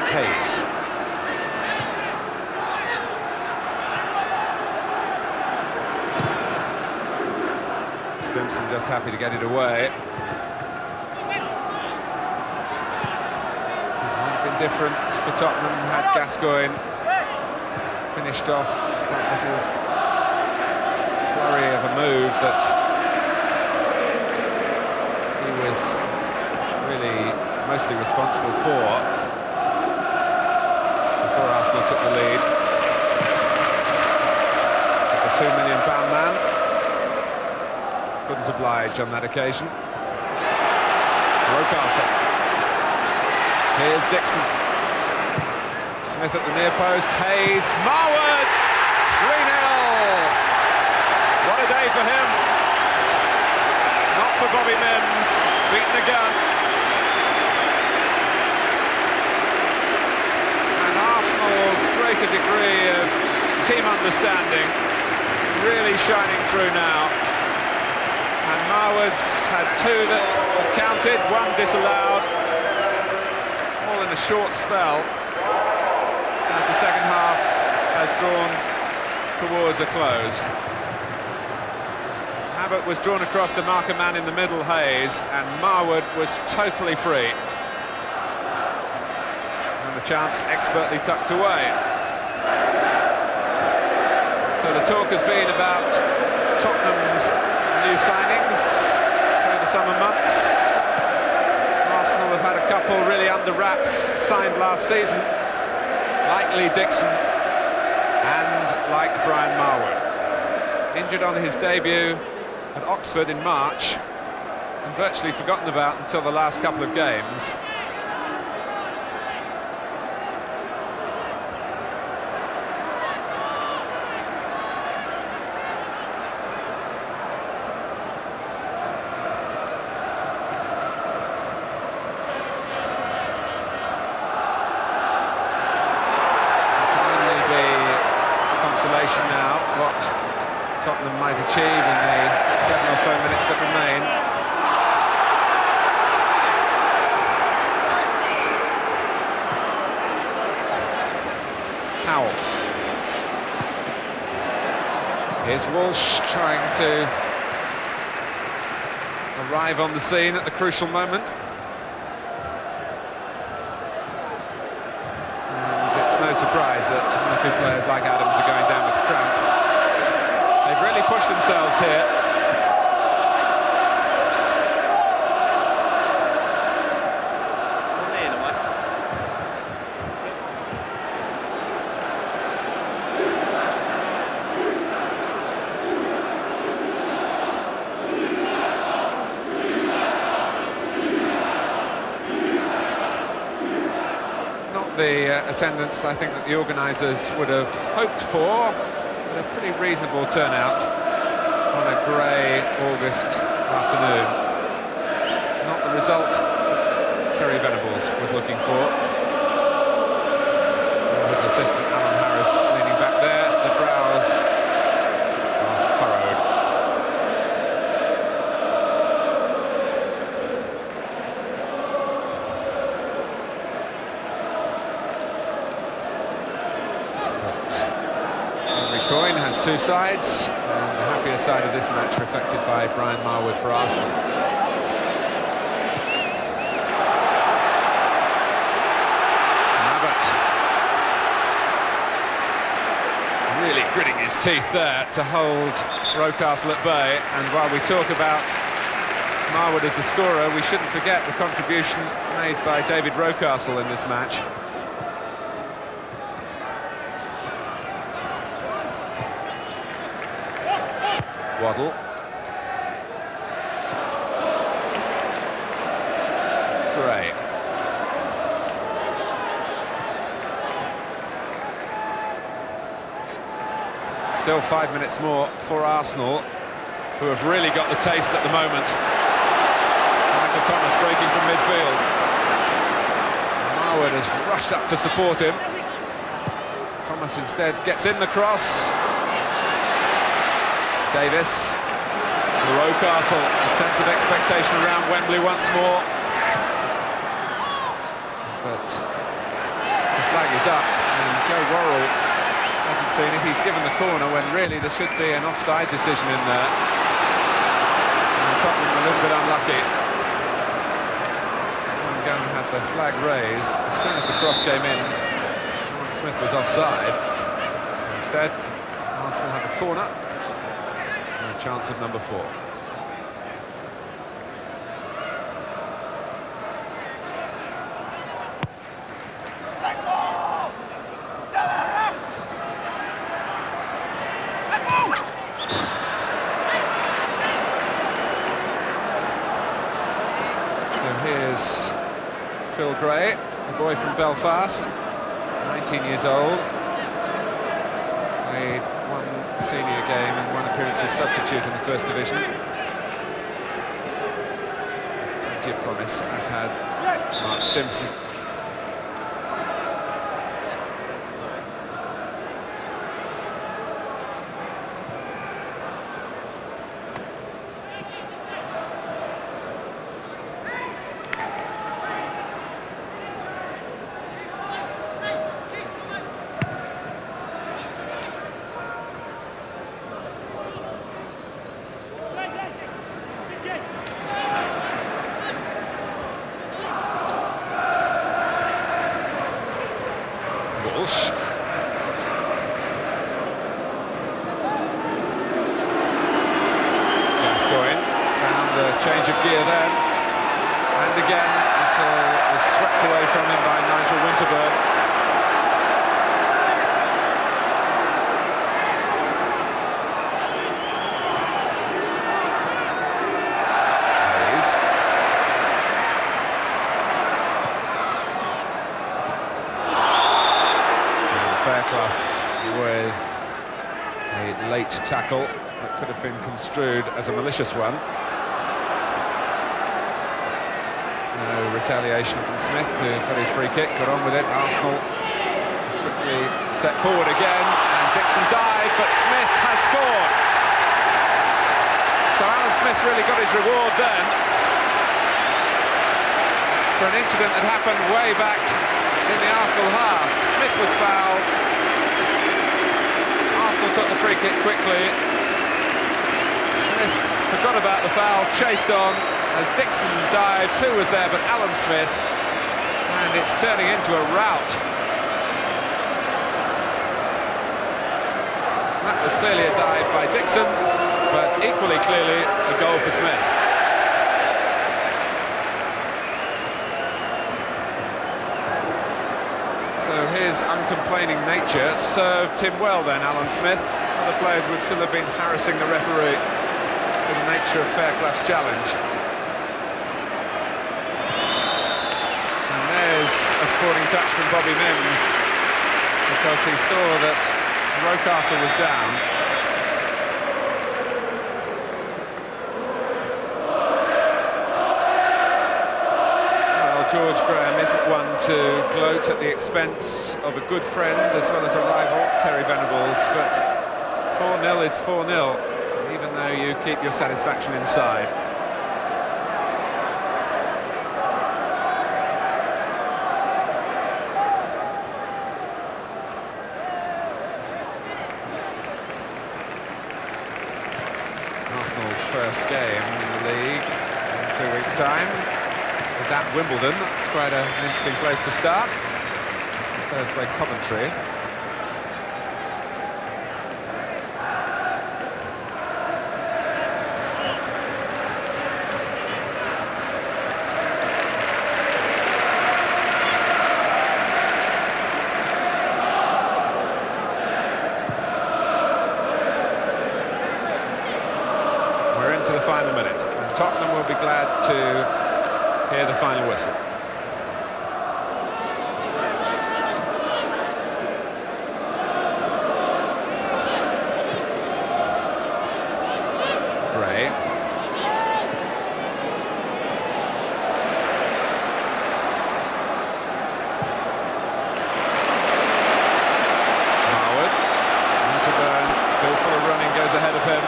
Hayes. Stimson just happy to get it away. Different for Tottenham had Gascoigne finished off that little flurry of a move that he was really mostly responsible for before Arsenal took the lead. The £2 million man couldn't oblige on that occasion. Rocastle. Here's Dixon. Smith at the near post. Hayes. Marwood! 3-0! What a day for him. Not for Bobby Mims. Beaten the gun. And Arsenal's greater degree of team understanding really shining through now. And Marwood's had two that have counted, one disallowed. In a short spell as the second half has drawn towards a close. Mabbott was drawn across to mark a man in the middle, Hayes, and Marwood was totally free. And the chance expertly tucked away. So the talk has been about Tottenham's new signings through the summer months. Arsenal have had a couple really under wraps signed last season, like Lee Dixon and like Brian Marwood. Injured on his debut at Oxford in March and virtually forgotten about until the last couple of games. Now what Tottenham might achieve in the 7 or so minutes that remain. howls. Here's Walsh trying to arrive on the scene at the crucial moment. And it's no surprise that one or two players like Adams are going down with cramp. They've really pushed themselves here. The attendance I think that the organisers would have hoped for, but a pretty reasonable turnout on a grey August afternoon. Not the result that Terry Venables was looking for. His assistant Alan Harris leaning back there, the brows are furrowed. Coin has two sides, and the happier side of this match reflected by Brian Marwood for Arsenal. Abbott really gritting his teeth there to hold Rocastle at bay, and while we talk about Marwood as the scorer, we shouldn't forget the contribution made by David Rocastle in this match. Waddle. Gray. Still 5 minutes more for Arsenal, who have really got the taste at the moment. Michael Thomas breaking from midfield. Marwood has rushed up to support him. Thomas instead gets in the cross. Davis, Rocastle, a sense of expectation around Wembley once more. But the flag is up, and Joe Worrell hasn't seen it. He's given the corner when really there should be an offside decision in there. And Tottenham a little bit unlucky. Gunn had the flag raised as soon as the cross came in. Alan Smith was offside. Instead, Arsenal have a corner. A chance of number 4. So here's Phil Gray, the boy from Belfast, 19 years old. Played one senior game and one appearance as substitute in the First Division. Plenty of promise, as had Mark Stimson. Walsh. Gascoigne found the change of gear then, and again until it was swept away from him by Nigel Winterburn. With a late tackle that could have been construed as a malicious one. No retaliation from Smith, who got his free kick, got on with it. Arsenal quickly set forward again, and Dixon dived, but Smith has scored. So Alan Smith really got his reward then for an incident that happened way back in the Arsenal half. Smith was fouled. Arsenal took the free kick quickly. Smith forgot about the foul, chased on as Dixon dived. Who was there but Alan Smith? And it's turning into a rout. That was clearly a dive by Dixon, but equally clearly a goal for Smith. So his uncomplaining nature served him well then, Alan Smith. Other players would still have been harassing the referee for the nature of Fairclough's challenge. And there's a sporting touch from Bobby Mims, because he saw that Rocastle was down. Well, George Graham isn't one to gloat at the expense of a good friend as well as a rival, Terry Venables, but 4-0 is 4-0, even though you keep your satisfaction inside. Arsenal's first game in the league in 2 weeks' time is at Wimbledon. That's quite an interesting place to start. Spurs play Coventry. To the final minute, and Tottenham will be glad to hear the final whistle. Gray. Marwood. Winterburn, still full of running, goes ahead of him.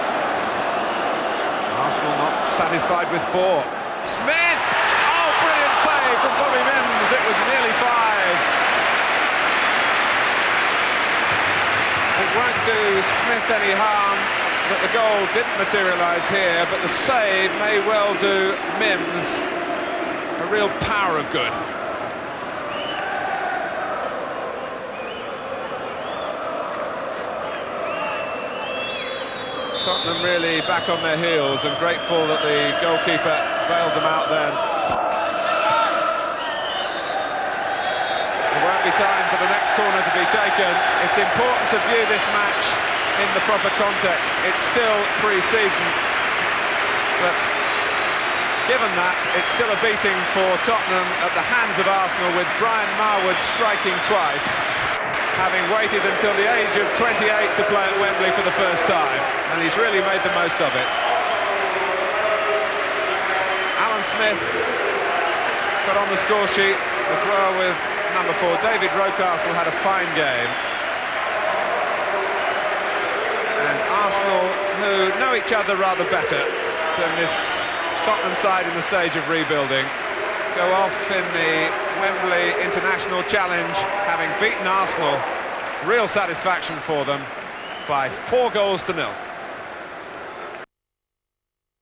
Arsenal not satisfied with 4. Smith! Oh, brilliant save from Bobby Mims. It was nearly 5. It won't do Smith any harm that the goal didn't materialise here, but the save may well do Mims a real power of good. Tottenham really back on their heels and grateful that the goalkeeper bailed them out then. There won't be time for the next corner to be taken. It's important to view this match in the proper context. It's still pre-season, but given that, it's still a beating for Tottenham at the hands of Arsenal, with Brian Marwood striking twice, having waited until the age of 28 to play at Wembley for the first time, and he's really made the most of it. Alan Smith got on the score sheet as well with number 4. David Rocastle had a fine game. And Arsenal, who know each other rather better than this Tottenham side in the stage of rebuilding, go off in the Wembley International Challenge, having beaten Arsenal. Real satisfaction for them by 4 goals to 0.